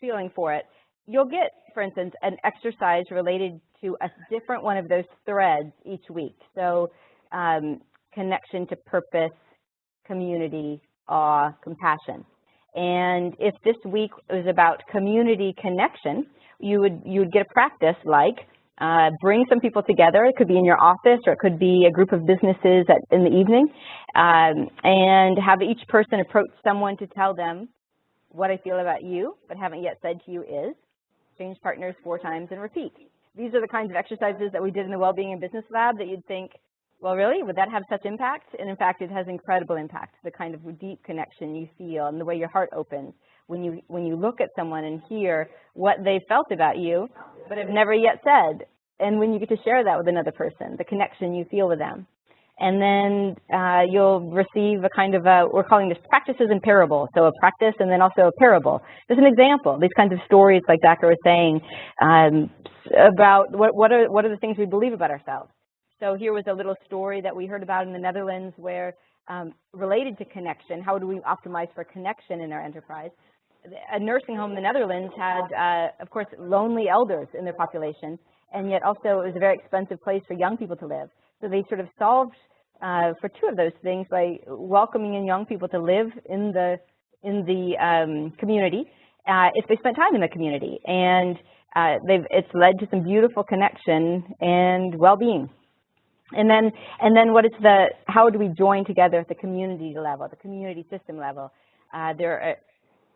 Speaker 2: feeling for it, you'll get, for instance, an exercise related to a different one of those threads each week. So connection to purpose, community, awe, compassion. And if this week was about community connection, you would get a practice like bring some people together. It could be in your office, or it could be a group of businesses in the evening, and have each person approach someone to tell them, what I feel about you, but haven't yet said to you is, change partners 4 times and repeat. These are the kinds of exercises that we did in the Wellbeing in Business Lab that you'd think, well, really, would that have such impact? And in fact, it has incredible impact, the kind of deep connection you feel and the way your heart opens when you look at someone and hear what they felt about you, but have never yet said. And when you get to share that with another person, the connection you feel with them. And then you'll receive a kind of we're calling this practices and parables. So a practice and then also a parable. There's an example, these kinds of stories like Dacher was saying about what are the things we believe about ourselves. So here was a little story that we heard about in the Netherlands where related to connection, how do we optimize for connection in our enterprise? A nursing home in the Netherlands had, of course, lonely elders in their population, and yet also it was a very expensive place for young people to live. So they sort of solved for 2 of those things by welcoming in young people to live in the community if they spent time in the community. And it's led to some beautiful connection and well-being. And then what is how do we join together at the community level, the community system level? There are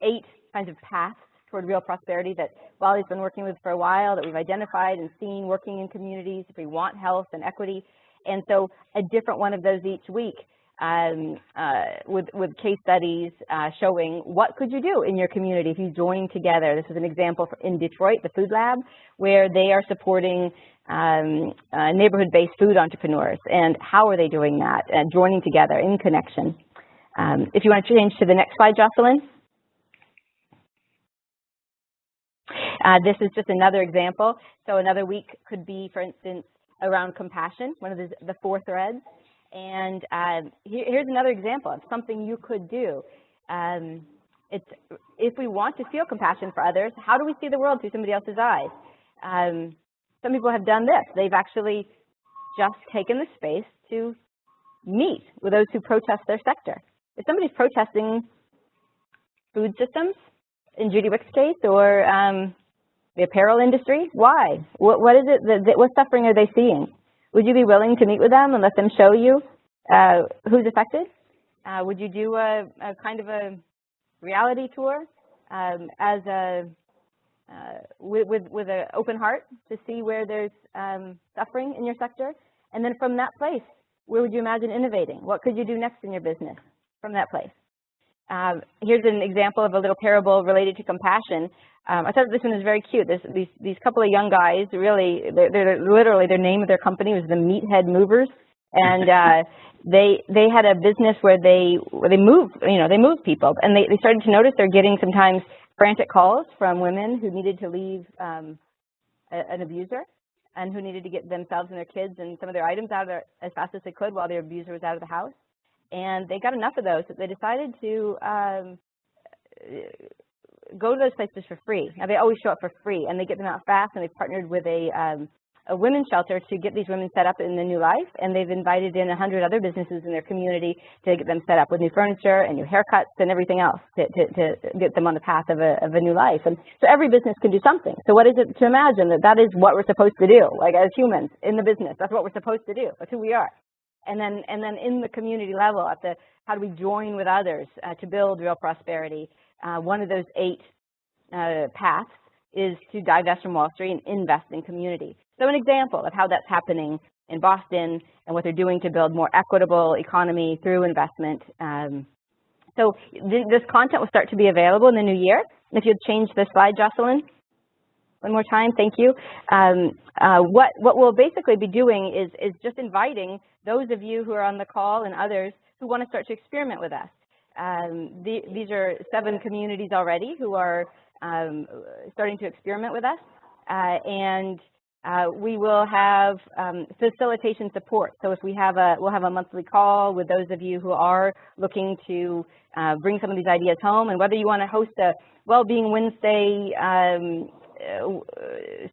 Speaker 2: 8 kinds of paths toward real prosperity that BALLE's been working with for a while, that we've identified and seen working in communities if we want health and equity. And so a different one of those each week with case studies showing what could you do in your community if you join together. This is an example in Detroit, the Food Lab, where they are supporting neighborhood-based food entrepreneurs. And how are they doing that? Joining together in connection. If you want to change to the next slide, Jocelyn. This is just another example. So another week could be, for instance, around compassion, one of the 4 threads. And here's another example of something you could do. If we want to feel compassion for others, how do we see the world through somebody else's eyes? Some people have done this. They've actually just taken the space to meet with those who protest their sector. If somebody's protesting food systems, in Judy Wick's case, or the apparel industry, why? What is it, what suffering are they seeing? Would you be willing to meet with them and let them show you who's affected? Would you do a kind of a reality tour with an open heart to see where there's suffering in your sector? And then from that place, where would you imagine innovating? What could you do next in your business from that place? Here's an example of a little parable related to compassion. I thought this one was very cute. These couple of young guys, really, they're literally, their name of their company was the Meathead Movers, and they had a business where they move, they move people, and they started to notice they're getting sometimes frantic calls from women who needed to leave an abuser, and who needed to get themselves and their kids and some of their items out of there as fast as they could while their abuser was out of the house. And they got enough of those that they decided to go to those places for free. Now, they always show up for free, and they get them out fast, and they've partnered with a women's shelter to get these women set up in the new life, and they've invited in 100 other businesses in their community to get them set up with new furniture and new haircuts and everything else to get them on the path of a new life. And so every business can do something. So what is it to imagine that is what we're supposed to do, like as humans in the business? That's what we're supposed to do. That's who we are. And then in the community level, how do we join with others to build real prosperity? One of those 8 paths is to divest from Wall Street and invest in community. So an example of how that's happening in Boston and what they're doing to build more equitable economy through investment. So this content will start to be available in the new year. If you'd change the slide, Jocelyn. One more time, thank you. What we'll basically be doing is just inviting those of you who are on the call and others who want to start to experiment with us. These are 7 communities already who are starting to experiment with us, and we will have facilitation support. So if we'll have a monthly call with those of you who are looking to bring some of these ideas home, and whether you want to host a Wellbeing Wednesday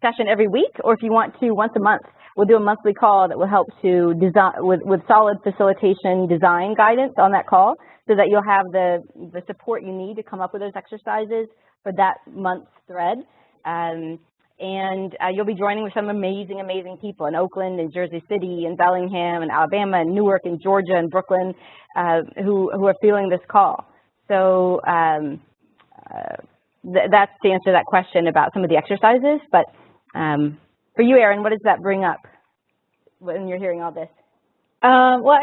Speaker 2: session every week, or if you want to once a month, we'll do a monthly call that will help to design with solid facilitation design guidance on that call, so that you'll have the support you need to come up with those exercises for that month's thread. And you'll be joining with some amazing people in Oakland and Jersey City and Bellingham and Alabama and Newark and Georgia and Brooklyn who are feeling this call. So that's to answer that question about some of the exercises. But for you, Erin, what does that bring up when you're hearing all this?
Speaker 4: Well,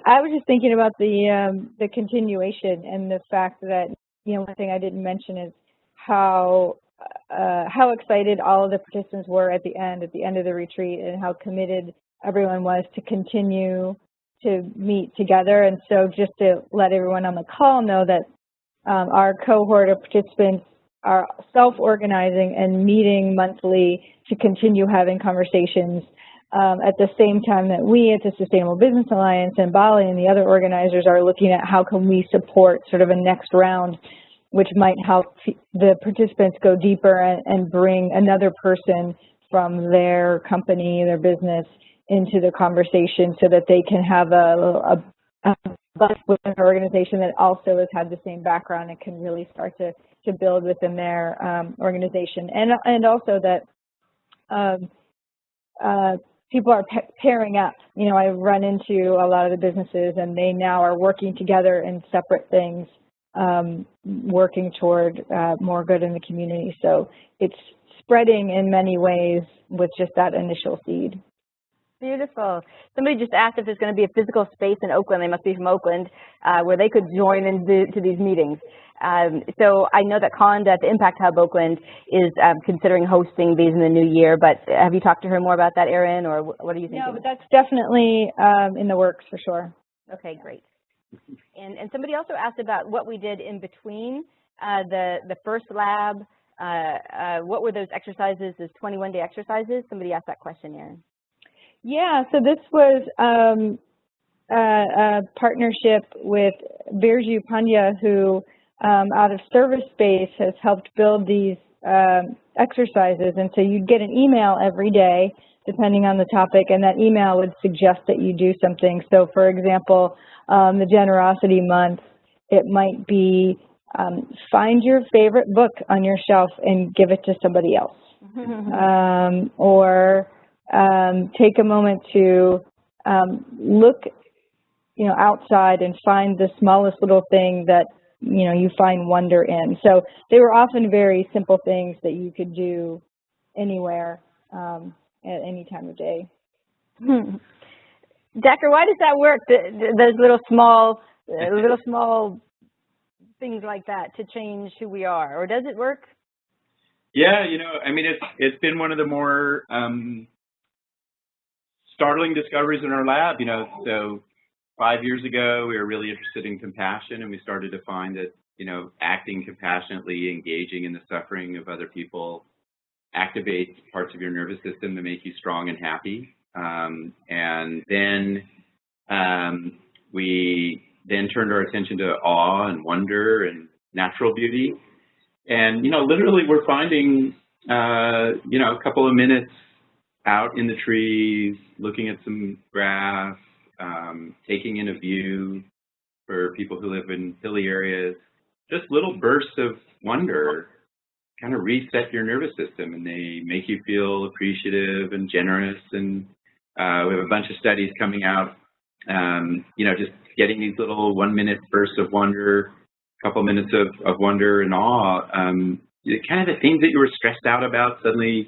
Speaker 4: I was just thinking about the continuation and the fact that, one thing I didn't mention is how excited all of the participants were at the end of the retreat, and how committed everyone was to continue to meet together. And so just to let everyone on the call know that our cohort of participants are self-organizing and meeting monthly to continue having conversations at the same time that we at the Sustainable Business Alliance and BALLE and the other organizers are looking at how can we support sort of a next round, which might help the participants go deeper and bring another person from their company, their business, into the conversation, so that they can have a within an organization that also has had the same background and can really start to build within their organization. And also that people are pairing up. I run into a lot of the businesses, and they now are working together in separate things, working toward more good in the community. So it's spreading in many ways with just that initial seed.
Speaker 2: Beautiful. Somebody just asked if there's going to be a physical space in Oakland, they must be from Oakland, where they could join into these meetings. So I know that Conda at the Impact Hub Oakland is considering hosting these in the new year, but have you talked to her more about that, Erin, or what are you thinking?
Speaker 4: No, but that's definitely in the works for sure.
Speaker 2: Okay, great. And somebody also asked about what we did in between the first lab. What were those exercises, those 21-day exercises? Somebody asked that question, Erin.
Speaker 4: Yeah, so this was a partnership with Birju Pandya, who out of Service Space has helped build these exercises. And so you'd get an email every day, depending on the topic, and that email would suggest that you do something. So for example, the Generosity Month, it might be find your favorite book on your shelf and give it to somebody else. Or take a moment to look, outside and find the smallest little thing that, you find wonder in. So they were often very simple things that you could do anywhere at any time of day.
Speaker 2: Dacher, why does that work? Those little small things like that to change who we are, or does it work?
Speaker 3: Yeah, I mean, it's been one of the more startling discoveries in our lab. So 5 years ago, we were really interested in compassion, and we started to find that, acting compassionately, engaging in the suffering of other people activates parts of your nervous system that make you strong and happy. And then we then turned our attention to awe and wonder and natural beauty. And, literally we're finding, a couple of minutes out in the trees, looking at some grass, taking in a view for people who live in hilly areas, just little bursts of wonder kind of reset your nervous system, and they make you feel appreciative and generous. And we have a bunch of studies coming out, just getting these little 1-minute bursts of wonder, a couple minutes of wonder and awe, kind of the things that you were stressed out about suddenly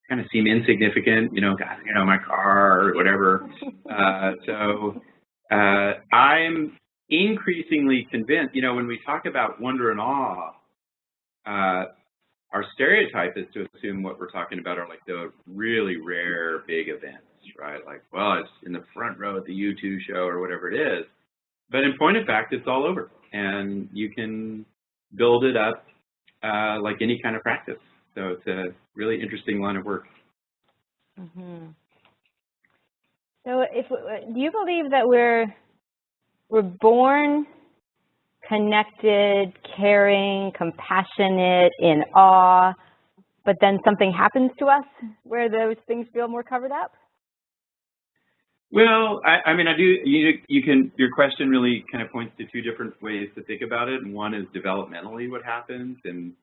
Speaker 3: kind of seem insignificant, God, my car or whatever. So I'm increasingly convinced, when we talk about wonder and awe, our stereotype is to assume what we're talking about are like the really rare big events, right? Like, well, it's in the front row at the U2 show or whatever it is. But in point of fact, it's all over. And you can build it up like any kind of practice. So it's a really interesting line of work.
Speaker 2: Mm-hmm. So do you believe that we're born connected, caring, compassionate, in awe, but then something happens to us where those things feel more covered up?
Speaker 3: Well, I mean, I do. Your question really kind of points to two different ways to think about it. And one is developmentally what happens, and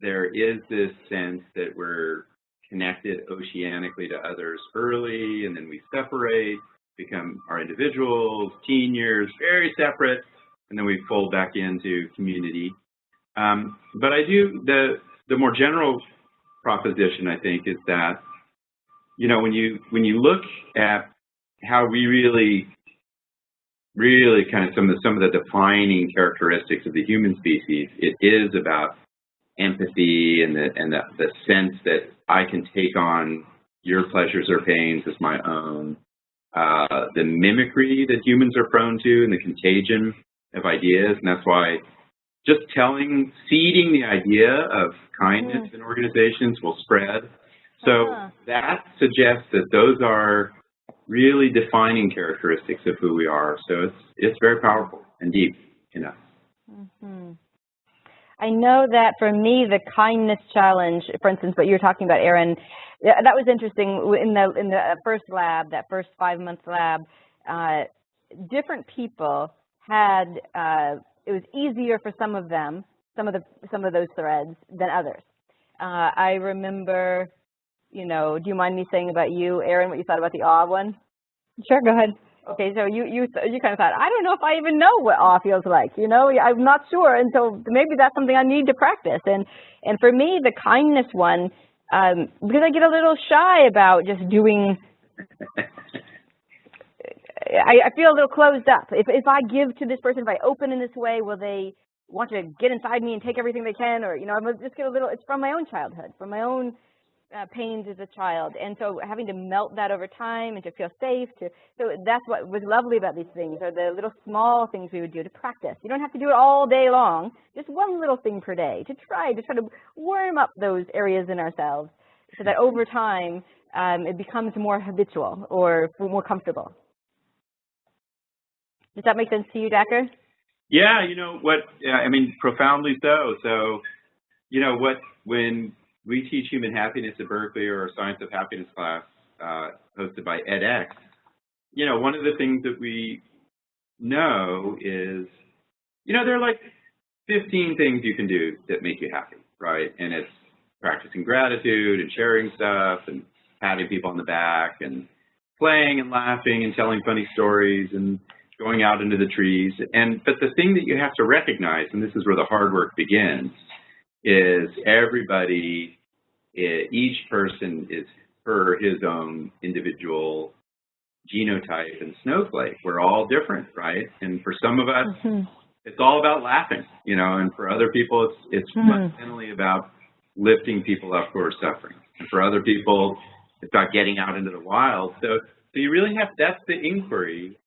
Speaker 3: there is this sense that we're connected oceanically to others early, and then we separate, become our individuals, teen years, very separate, and then we fold back into community. But I do, the more general proposition, I think, is that, when you look at how we really kind of some of the defining characteristics of the human species, it is about empathy and the sense that I can take on your pleasures or pains as my own. The mimicry that humans are prone to and the contagion of ideas, and that's why just seeding the idea of kindness in organizations will spread. So that suggests that those are really defining characteristics of who we are. So it's very powerful and deep in us.
Speaker 2: Mm-hmm. I know that for me, the kindness challenge, for instance, what you were talking about, Erin, that was interesting. In the first lab, that first 5-month lab, different people had it was easier for some of them, some of those threads than others. I remember, do you mind me saying about you, Erin, what you thought about the awe one?
Speaker 4: Sure, go ahead.
Speaker 2: Okay, so you kind of thought, I don't know if I even know what awe feels like, I'm not sure, and so maybe that's something I need to practice. And for me, the kindness one, because I get a little shy about just doing I feel a little closed up. If I give to this person, if I open in this way, will they want to get inside me and take everything they can? Or, you know, I'm just get a little, it's from my own childhood, from my own pains as a child. And so having to melt that over time and to feel safe, so that's what was lovely about these things, are the little small things we would do to practice. You don't have to do it all day long, just one little thing per day to try to warm up those areas in ourselves so that over time it becomes more habitual or more comfortable. Does that make sense to you, Dacher?
Speaker 3: Yeah, you know what, I mean, profoundly so. So, you know, when we teach human happiness at Berkeley, or a Science of Happiness class hosted by edX, you know, one of the things that we know is, you know, there are like 15 things you can do that make you happy, right? And it's practicing gratitude and sharing stuff and patting people on the back and playing and laughing and telling funny stories and going out into the trees. But the thing that you have to recognize, and this is where the hard work begins, is everybody, each person is his own individual genotype and snowflake. We're all different, right? And for some of us, it's all about laughing, you know, and for other people, it's fundamentally about lifting people up who are suffering. And for other people, it's about getting out into the wild. So you really have, that's the inquiry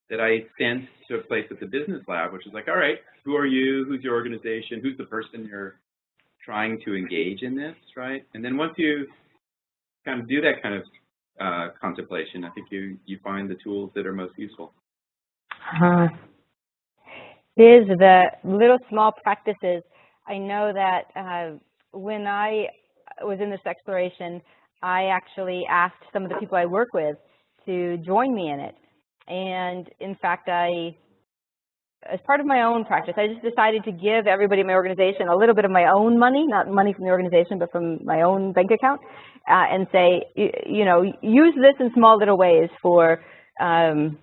Speaker 3: that I sent to a place at the Business Lab, which is like, all right, who are you? Who's your organization? Who's the person you're trying to engage in this, right? And then once you kind of do that kind of contemplation, I think you find the tools that are most useful.
Speaker 2: Is the little small practices. I know that when I was in this exploration, I actually asked some of the people I work with to join me in it. And in fact, as part of my own practice, I just decided to give everybody in my organization a little bit of my own money, not money from the organization, but from my own bank account, and say, you know, use this in small little ways for, in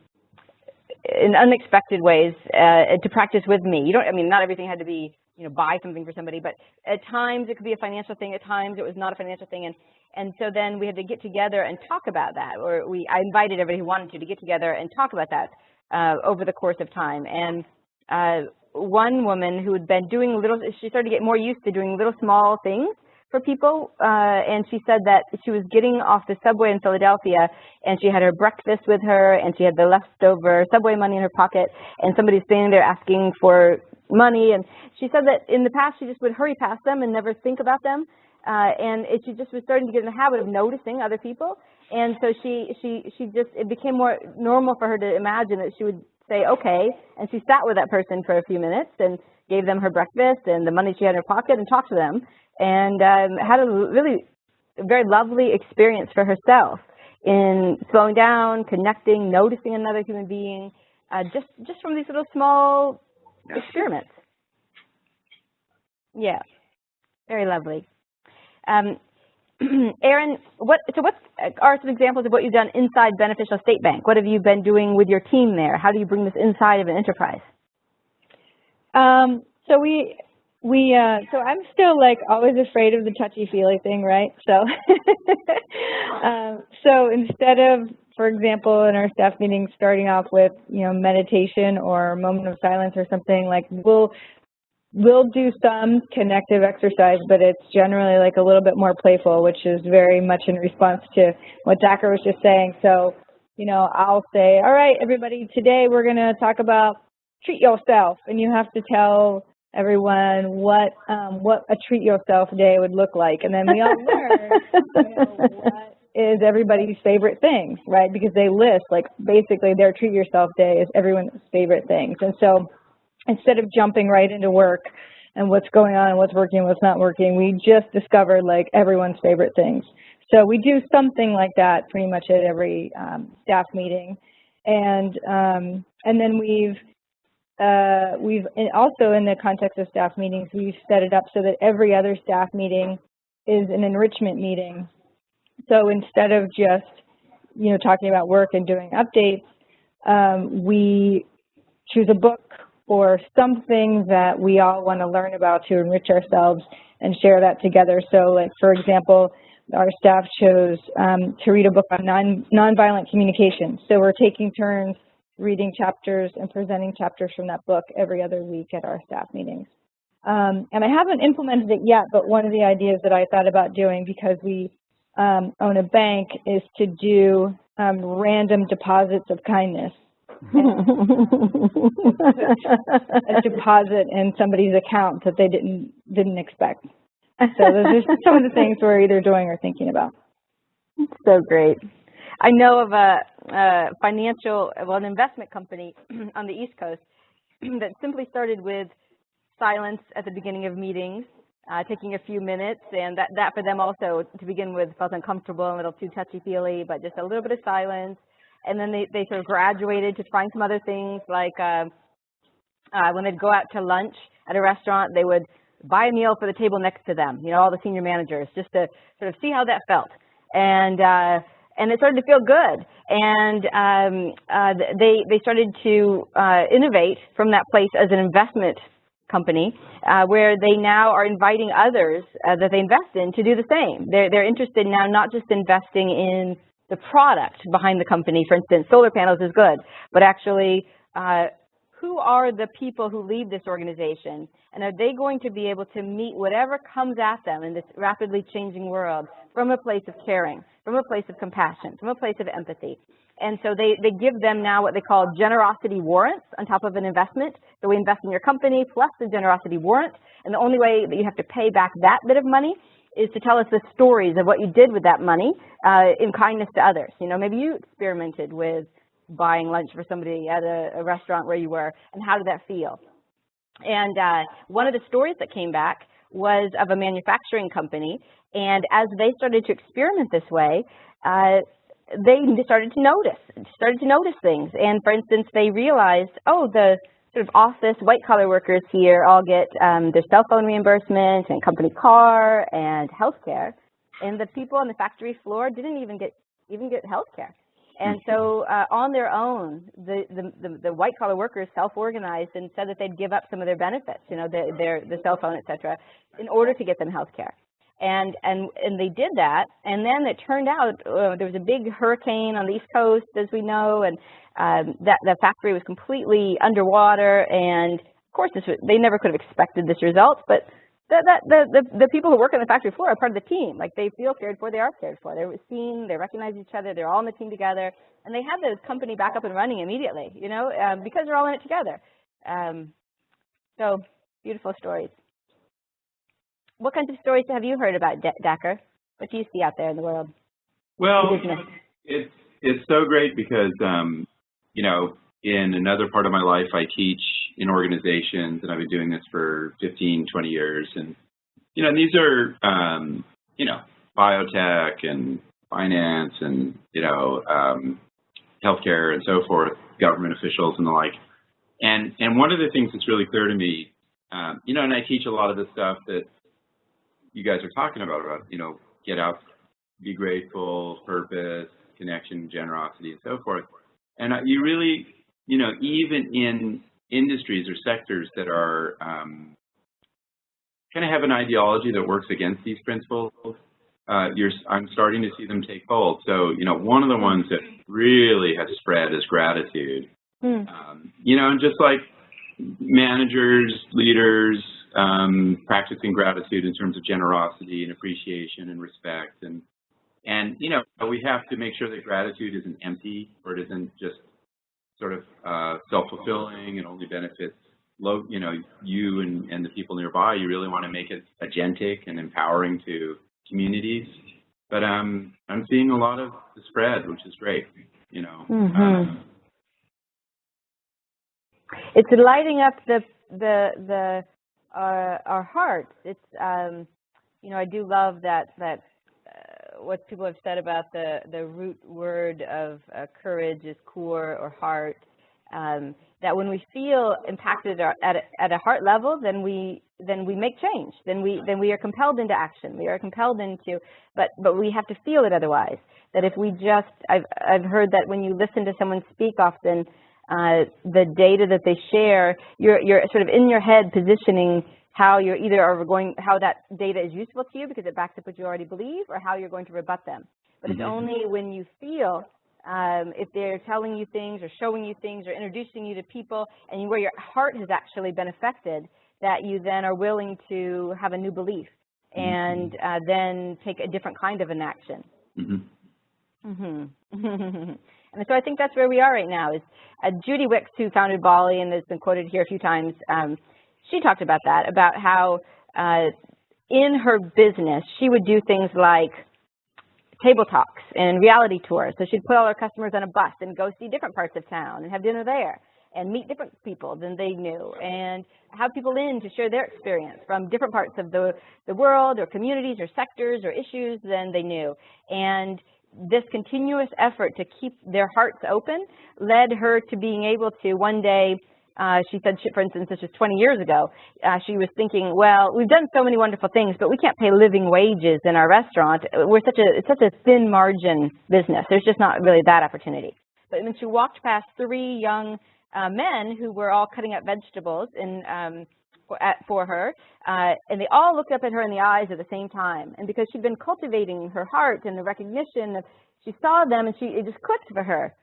Speaker 2: unexpected ways, to practice with me. You don't, I mean, not everything had to be, you know, buy something for somebody, but at times it could be a financial thing, at times it was not a financial thing, and so then we had to get together and talk about that, or I invited everybody who wanted to get together and talk about that over the course of time. And one woman who had been doing she started to get more used to doing little small things for people, and she said that she was getting off the subway in Philadelphia, and she had her breakfast with her, and she had the leftover subway money in her pocket, and somebody's standing there asking for money, and she said that in the past she just would hurry past them and never think about them, and she just was starting to get in the habit of noticing other people, and so it became more normal for her to imagine that she would say okay, and she sat with that person for a few minutes and gave them her breakfast and the money she had in her pocket and talked to them, and had a really very lovely experience for herself in slowing down, connecting, noticing another human being, just from these little small experiments. Yeah, very lovely. Erin, what are some examples of what you've done inside Beneficial State Bank? What have you been doing with your team there? How do you bring this inside of an enterprise?
Speaker 4: So I'm still like always afraid of the touchy-feely thing, right? So, so instead of, for example, in our staff meetings, starting off with, you know, meditation or a moment of silence or something, like we'll do some connective exercise, but it's generally like a little bit more playful, which is very much in response to what Dacher was just saying. So, you know, I'll say, all right, everybody, today we're going to talk about treat yourself, and you have to tell everyone what a treat yourself day would look like, and then we all learn, you know, what is everybody's favorite things, right? Because they list, like, basically their treat yourself day is everyone's favorite things. And so instead of jumping right into work and what's going on and what's working and what's not working, we just discovered like everyone's favorite things. So we do something like that pretty much at every staff meeting, and then we've also, in the context of staff meetings, we've set it up so that every other staff meeting is an enrichment meeting. So instead of just, you know, talking about work and doing updates, we choose a book or something that we all want to learn about to enrich ourselves and share that together. So, like, for example, our staff chose to read a book on nonviolent communication. So we're taking turns reading chapters and presenting chapters from that book every other week at our staff meetings. And I haven't implemented it yet, but one of the ideas that I thought about doing, because we own a bank, is to do random deposits of kindness. A deposit in somebody's account that they didn't expect. So those are some of the things we're either doing or thinking about.
Speaker 2: So great. I know of an investment company on the East Coast that simply started with silence at the beginning of meetings, taking a few minutes, and that for them also, to begin with, felt uncomfortable and a little too touchy-feely, but just a little bit of silence. And then they sort of graduated to trying some other things, like when they'd go out to lunch at a restaurant, they would buy a meal for the table next to them, you know, all the senior managers, just to sort of see how that felt. And it started to feel good. And they started to innovate from that place as an investment company, where they now are inviting others that they invest in to do the same. They're interested now not just investing in the product behind the company. For instance, solar panels is good, but actually who are the people who lead this organization, and are they going to be able to meet whatever comes at them in this rapidly changing world from a place of caring, from a place of compassion, from a place of empathy. And so they give them now what they call generosity warrants on top of an investment. So we invest in your company plus the generosity warrant, and the only way that you have to pay back that bit of money is to tell us the stories of what you did with that money in kindness to others. You know, maybe you experimented with buying lunch for somebody at a restaurant where you were, and how did that feel? And one of the stories that came back was of a manufacturing company, and as they started to experiment this way, they started to notice things. And for instance, they realized, oh, the sort of office white-collar workers here all get their cell phone reimbursement and company car and health care, and the people on the factory floor didn't even get health care. And so on their own, the white-collar workers self-organized and said that they'd give up some of their benefits, you know, the cell phone, et cetera, in order to get them health care. And they did that, and then it turned out there was a big hurricane on the East Coast, as we know, and that the factory was completely underwater. And of course, they never could have expected this result, but the people who work on the factory floor are part of the team. Like, they feel cared for, they are cared for. They're seen, they recognize each other, they're all on the team together, and they had the company back up and running immediately, you know, because they're all in it together. So beautiful stories. What kinds of stories have you heard about, Dacher? What do you see out there in the world?
Speaker 3: Well, it's so great because, you know, in another part of my life, I teach in organizations, and I've been doing this for 15, 20 years. And, you know, these are, you know, biotech and finance and, you know, healthcare and so forth, government officials and the like. And one of the things that's really clear to me, you know, and I teach a lot of the stuff that you guys are talking about, you know, get out, be grateful, purpose, connection, generosity, and so forth. And you really, you know, even in industries or sectors that are kind of have an ideology that works against these principles, I'm starting to see them take hold. So, you know, one of the ones that really has spread is gratitude. You know, and just like managers, leaders, practicing gratitude in terms of generosity and appreciation and respect, and you know, we have to make sure that gratitude isn't empty, or it isn't just sort of self-fulfilling and only benefits you know, you and the people nearby. You really want to make it agentic and empowering to communities. But I'm seeing a lot of the spread, which is great. You know,
Speaker 2: it's lighting up our hearts. It's you know, I do love that what people have said about the root word of courage is core or heart. That when we feel impacted at a heart level, then we make change. Then we are compelled into action. We are compelled into, but we have to feel it otherwise. That if we just, I've heard that when you listen to someone speak often, the data that they share, you're sort of in your head positioning how you're either are going, how that data is useful to you because it backs up what you already believe, or how you're going to rebut them. But it's only when you feel if they're telling you things or showing you things or introducing you to people and where your heart has actually been affected that you then are willing to have a new belief and then take a different kind of an action. And so I think that's where we are right now. Is Judy Wicks, who founded BALLE ED and has been quoted here a few times, she talked about that, about how in her business she would do things like table talks and reality tours. So she'd put all her customers on a bus and go see different parts of town and have dinner there and meet different people than they knew and have people in to share their experience from different parts of the world or communities or sectors or issues than they knew. And this continuous effort to keep their hearts open led her to being able to one day, she said, for instance, this was 20 years ago, she was thinking, well, we've done so many wonderful things, but we can't pay living wages in our restaurant. It's such a thin margin business. There's just not really that opportunity. But then she walked past 3 young men who were all cutting up vegetables for her, and they all looked up at her in the eyes at the same time. And because she'd been cultivating her heart and the recognition, she saw them and it just clicked for her.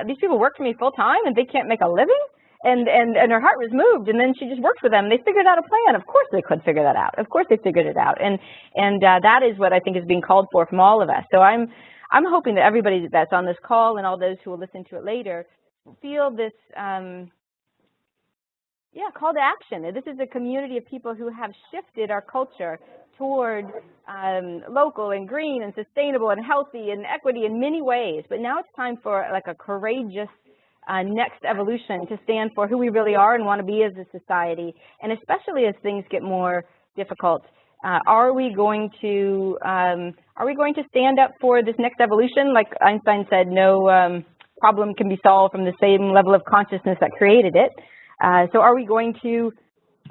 Speaker 2: These people work for me full time and they can't make a living? And her heart was moved, and then she just worked with them. They figured out a plan. Of course they could figure that out. Of course they figured it out. And that is what I think is being called for from all of us. So I'm hoping that everybody that's on this call and all those who will listen to it later feel this call to action. This is a community of people who have shifted our culture toward local and green and sustainable and healthy and equity in many ways. But now it's time for like a courageous next evolution to stand for who we really are and want to be as a society. And especially as things get more difficult, are we going to stand up for this next evolution? Like Einstein said, no problem can be solved from the same level of consciousness that created it. So are we going to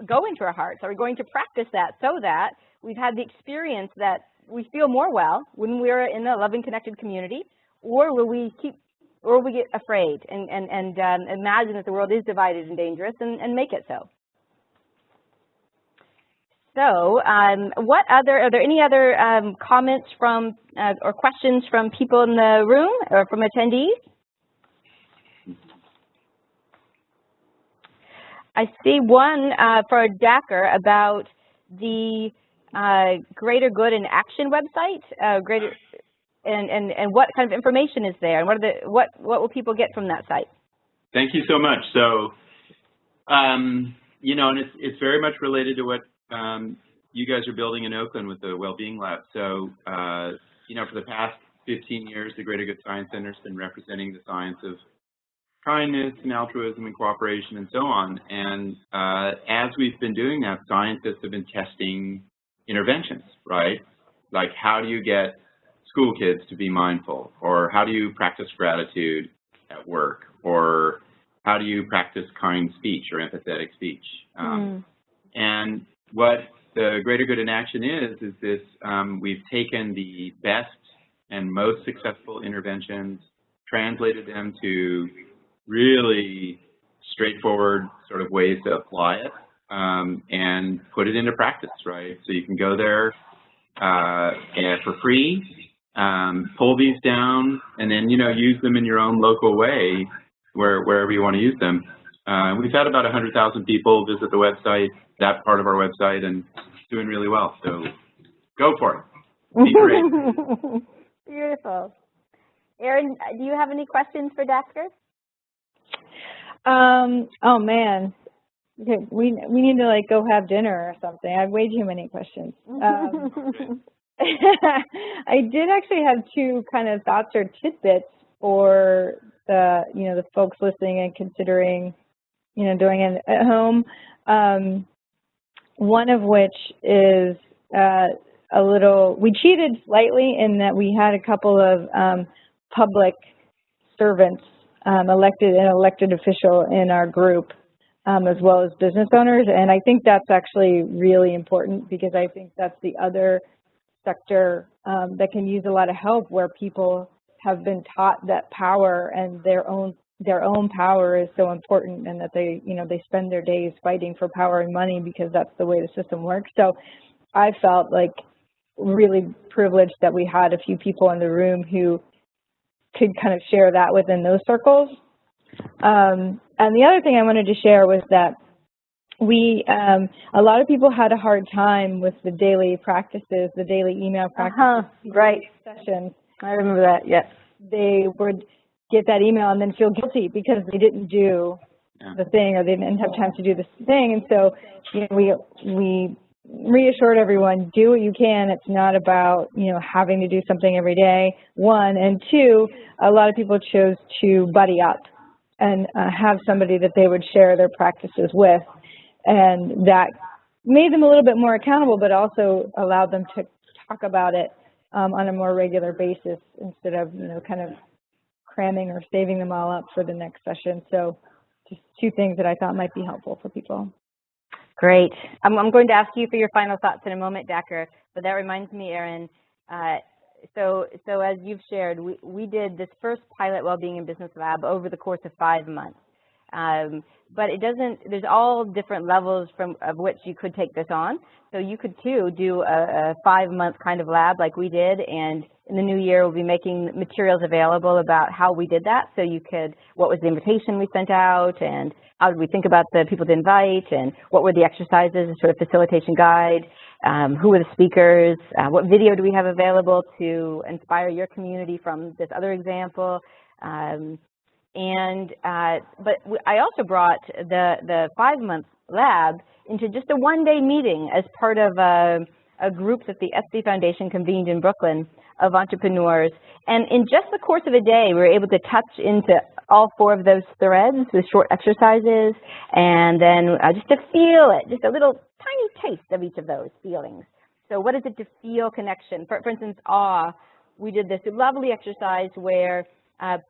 Speaker 2: go into our hearts? Are we going to practice that so that we've had the experience that we feel more well when we're in a loving, connected community, or will we get afraid and imagine that the world is divided and dangerous and make it so? So are there any other comments from or questions from people in the room or from attendees? I see one for Dacher about the Greater Good in Action website. And what kind of information is there, and what will people get from that site?
Speaker 3: Thank you so much. So, you know, and it's very much related to what you guys are building in Oakland with the Wellbeing Lab. So, you know, for the past 15 years, the Greater Good Science Center has been representing the science of kindness and altruism and cooperation and so on. And as we've been doing that, scientists have been testing interventions, right? Like, how do you get school kids to be mindful? Or how do you practice gratitude at work? Or how do you practice kind speech or empathetic speech? And what the Greater Good in Action is this, we've taken the best and most successful interventions, translated them to really straightforward sort of ways to apply it and put it into practice, right? So you can go there and for free, pull these down, and then, you know, use them in your own local way wherever you want to use them. We've had about 100,000 people visit the website, that part of our website, and doing really well. So go for it. Be great.
Speaker 2: Beautiful. Erin, do you have any questions for Dacher?
Speaker 4: Oh man, okay, we need to like go have dinner or something. I have way too many questions. I did actually have 2 kind of thoughts or tidbits for the folks listening and considering doing it at home. One of which is we cheated slightly in that we had a couple of public servants, an elected official in our group, as well as business owners. And I think that's actually really important, because I think that's the other sector that can use a lot of help, where people have been taught that power and their own their own power is so important, and that they, you know, they spend their days fighting for power and money because that's the way the system works. So I felt like really privileged that we had a few people in the room who could kind of share that within those circles. And the other thing I wanted to share was that we, a lot of people had a hard time with the daily practices, the daily email practices,
Speaker 2: right,
Speaker 4: sessions.
Speaker 2: I remember that, yes.
Speaker 4: They would get that email and then feel guilty because they didn't do the thing, or they didn't have time to do this thing. And so, you know, we reassured everyone, do what you can. It's not about, you know, having to do something every day, one. And two, a lot of people chose to buddy up and have somebody that they would share their practices with. And that made them a little bit more accountable, but also allowed them to talk about it on a more regular basis instead of, you know, kind of cramming or saving them all up for the next session. So just two things that I thought might be helpful for people.
Speaker 2: Great. I'm going to ask you for your final thoughts in a moment, Dacher, but that reminds me, Erin, so as you've shared, we did this first pilot Wellbeing in Business Lab over the course of 5 months. But it doesn't, there's all different levels of which you could take this on. So you could too do a 5-month kind of lab like we did, and in the new year we'll be making materials available about how we did that. So you could, what was the invitation we sent out, and how did we think about the people to invite, and what were the exercises, sort of facilitation guide, who were the speakers, what video do we have available to inspire your community from this other example. But I also brought the 5-month lab into just a 1-day meeting as part of a group that the SB Foundation convened in Brooklyn of entrepreneurs. And in just the course of a day, we were able to touch into all 4 of those threads with short exercises, and then just to feel it, just a little tiny taste of each of those feelings. So what is it to feel connection? For instance, awe, we did this lovely exercise where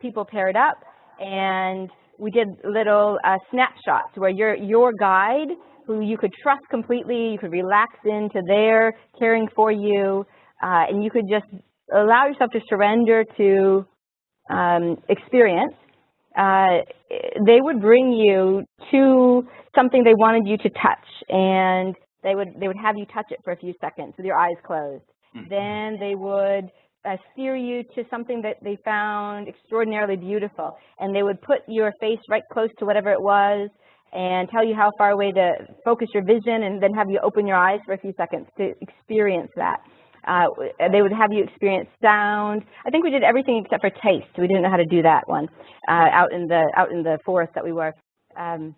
Speaker 2: people paired up, and we did little snapshots where your guide, who you could trust completely, you could relax into their caring for you, and you could just allow yourself to surrender to experience. They would bring you to something they wanted you to touch, and they would have you touch it for a few seconds with your eyes closed. Then they would steer you to something that they found extraordinarily beautiful, and they would put your face right close to whatever it was and tell you how far away to focus your vision, and then have you open your eyes for a few seconds to experience that. They would have you experience sound. I think we did everything except for taste. We didn't know how to do that one out in the forest that we were, in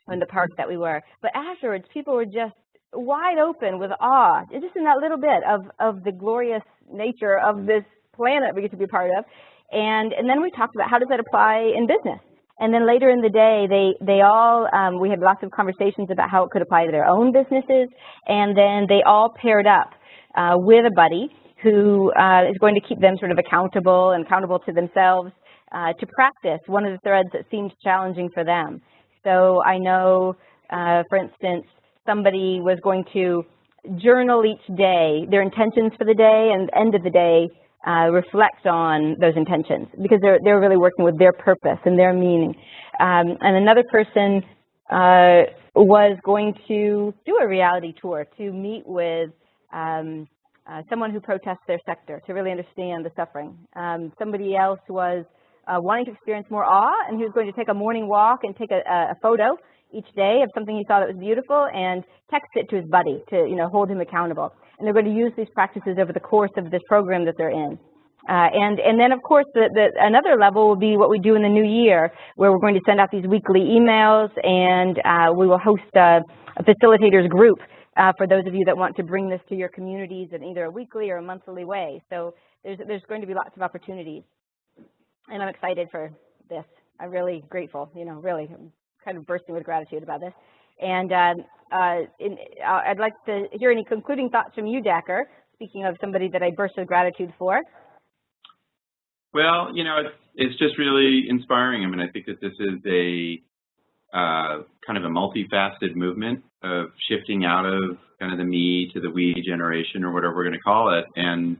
Speaker 2: the park that we were. But afterwards, people were just wide open with awe, just in that little bit of the glorious nature of this planet we get to be a part of. And then we talked about how does that apply in business. And then later in the day, they all, we had lots of conversations about how it could apply to their own businesses. And then they all paired up with a buddy who is going to keep them sort of accountable to themselves to practice one of the threads that seemed challenging for them. So I know, for instance, somebody was going to journal each day their intentions for the day, and at the end of the day reflect on those intentions, because they're really working with their purpose and their meaning. And another person was going to do a reality tour to meet with someone who protests their sector, to really understand the suffering. Somebody else was wanting to experience more awe, and he was going to take a morning walk and take a photo each day of something he saw that was beautiful and text it to his buddy to, you know, hold him accountable. And they're going to use these practices over the course of this program that they're in. And then, of course, another level will be what we do in the new year, where we're going to send out these weekly emails, and we will host a facilitators group for those of you that want to bring this to your communities in either a weekly or a monthly way. So there's going to be lots of opportunities. And I'm excited for this. I'm really grateful, you know, really. I'm kind of bursting with gratitude about this. And I'd like to hear any concluding thoughts from you, Dacher, speaking of somebody that I burst with gratitude for.
Speaker 3: Well, you know, it's just really inspiring. I mean, I think that this is a kind of a multifaceted movement of shifting out of kind of the me to the we generation, or whatever we're going to call it. And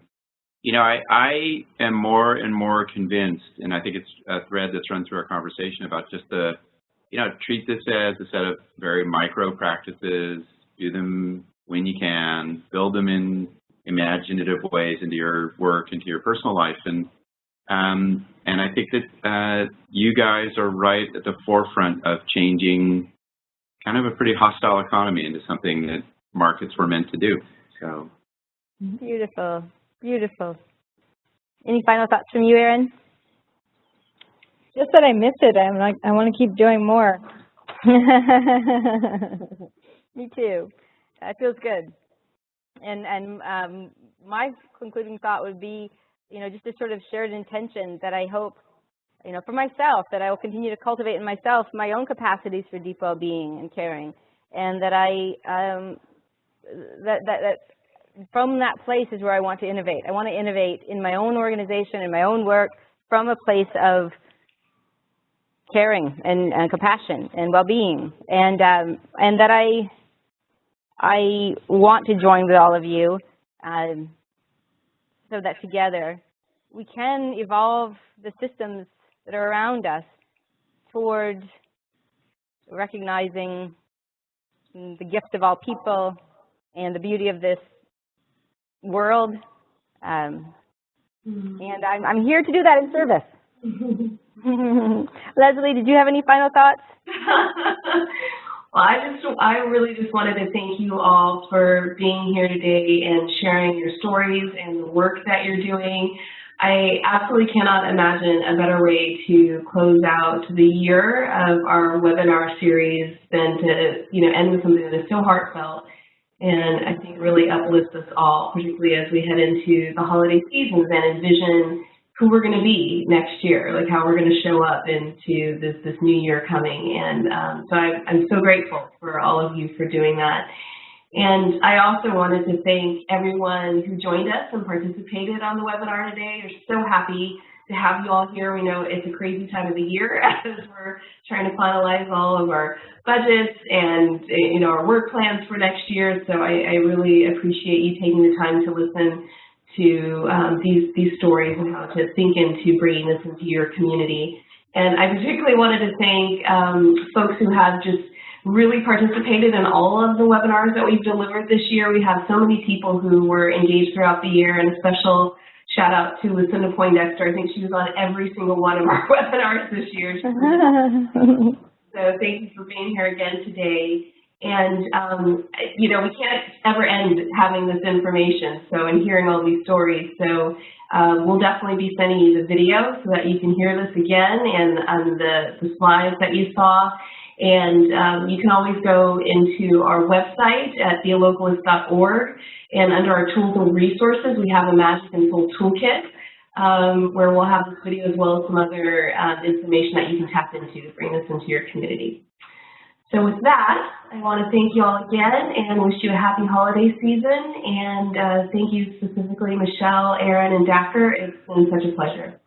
Speaker 3: You know, I am more and more convinced, and I think it's a thread that's run through our conversation about just the, you know, treat this as a set of very micro practices, do them when you can, build them in imaginative ways into your work, into your personal life. And I think that you guys are right at the forefront of changing kind of a pretty hostile economy into something that markets were meant to do. So
Speaker 2: beautiful, beautiful. Any final thoughts from you, Erin?
Speaker 4: Just that I miss it. I'm like, I want to keep doing more.
Speaker 2: Me too. That feels good. And my concluding thought would be, you know, just a sort of shared intention that I hope, you know, for myself, that I will continue to cultivate in myself my own capacities for deep well-being and caring, and that that from that place is where I want to innovate. I want to innovate in my own organization, in my own work, from a place of caring and compassion and well-being, and that I want to join with all of you so that together we can evolve the systems that are around us toward recognizing the gift of all people and the beauty of this world. And I'm here to do that in service. Leslie, did you have any final thoughts?
Speaker 1: Well, I really just wanted to thank you all for being here today and sharing your stories and the work that you're doing. I absolutely cannot imagine a better way to close out the year of our webinar series than to, you know, end with something that is so heartfelt and I think really uplifts us all, particularly as we head into the holiday seasons and envision who we're going to be next year, like how we're going to show up into this new year coming. And so I'm so grateful for all of you for doing that. And I also wanted to thank everyone who joined us and participated on the webinar today. We're so happy to have you all here. We know it's a crazy time of the year as we're trying to finalize all of our budgets and, you know, our work plans for next year. So I really appreciate you taking the time to listen to these stories and how to think into bringing this into your community. And I particularly wanted to thank folks who have just really participated in all of the webinars that we've delivered this year. We have so many people who were engaged throughout the year, and a special shout out to Lucinda Poindexter. I think she was on every single one of our webinars this year. So thank you for being here again today. And, you know, we can't ever end having this information, so, and hearing all these stories. So we'll definitely be sending you the video so that you can hear this again and the slides that you saw. And you can always go into our website at thealocalist.org, and under our tools and resources, we have a Magic and Tool Toolkit where we'll have this video as well as some other information that you can tap into to bring this into your community. So with that, I want to thank you all again and wish you a happy holiday season. And thank you specifically, Michelle, Erin, and Dacher. It's been such a pleasure.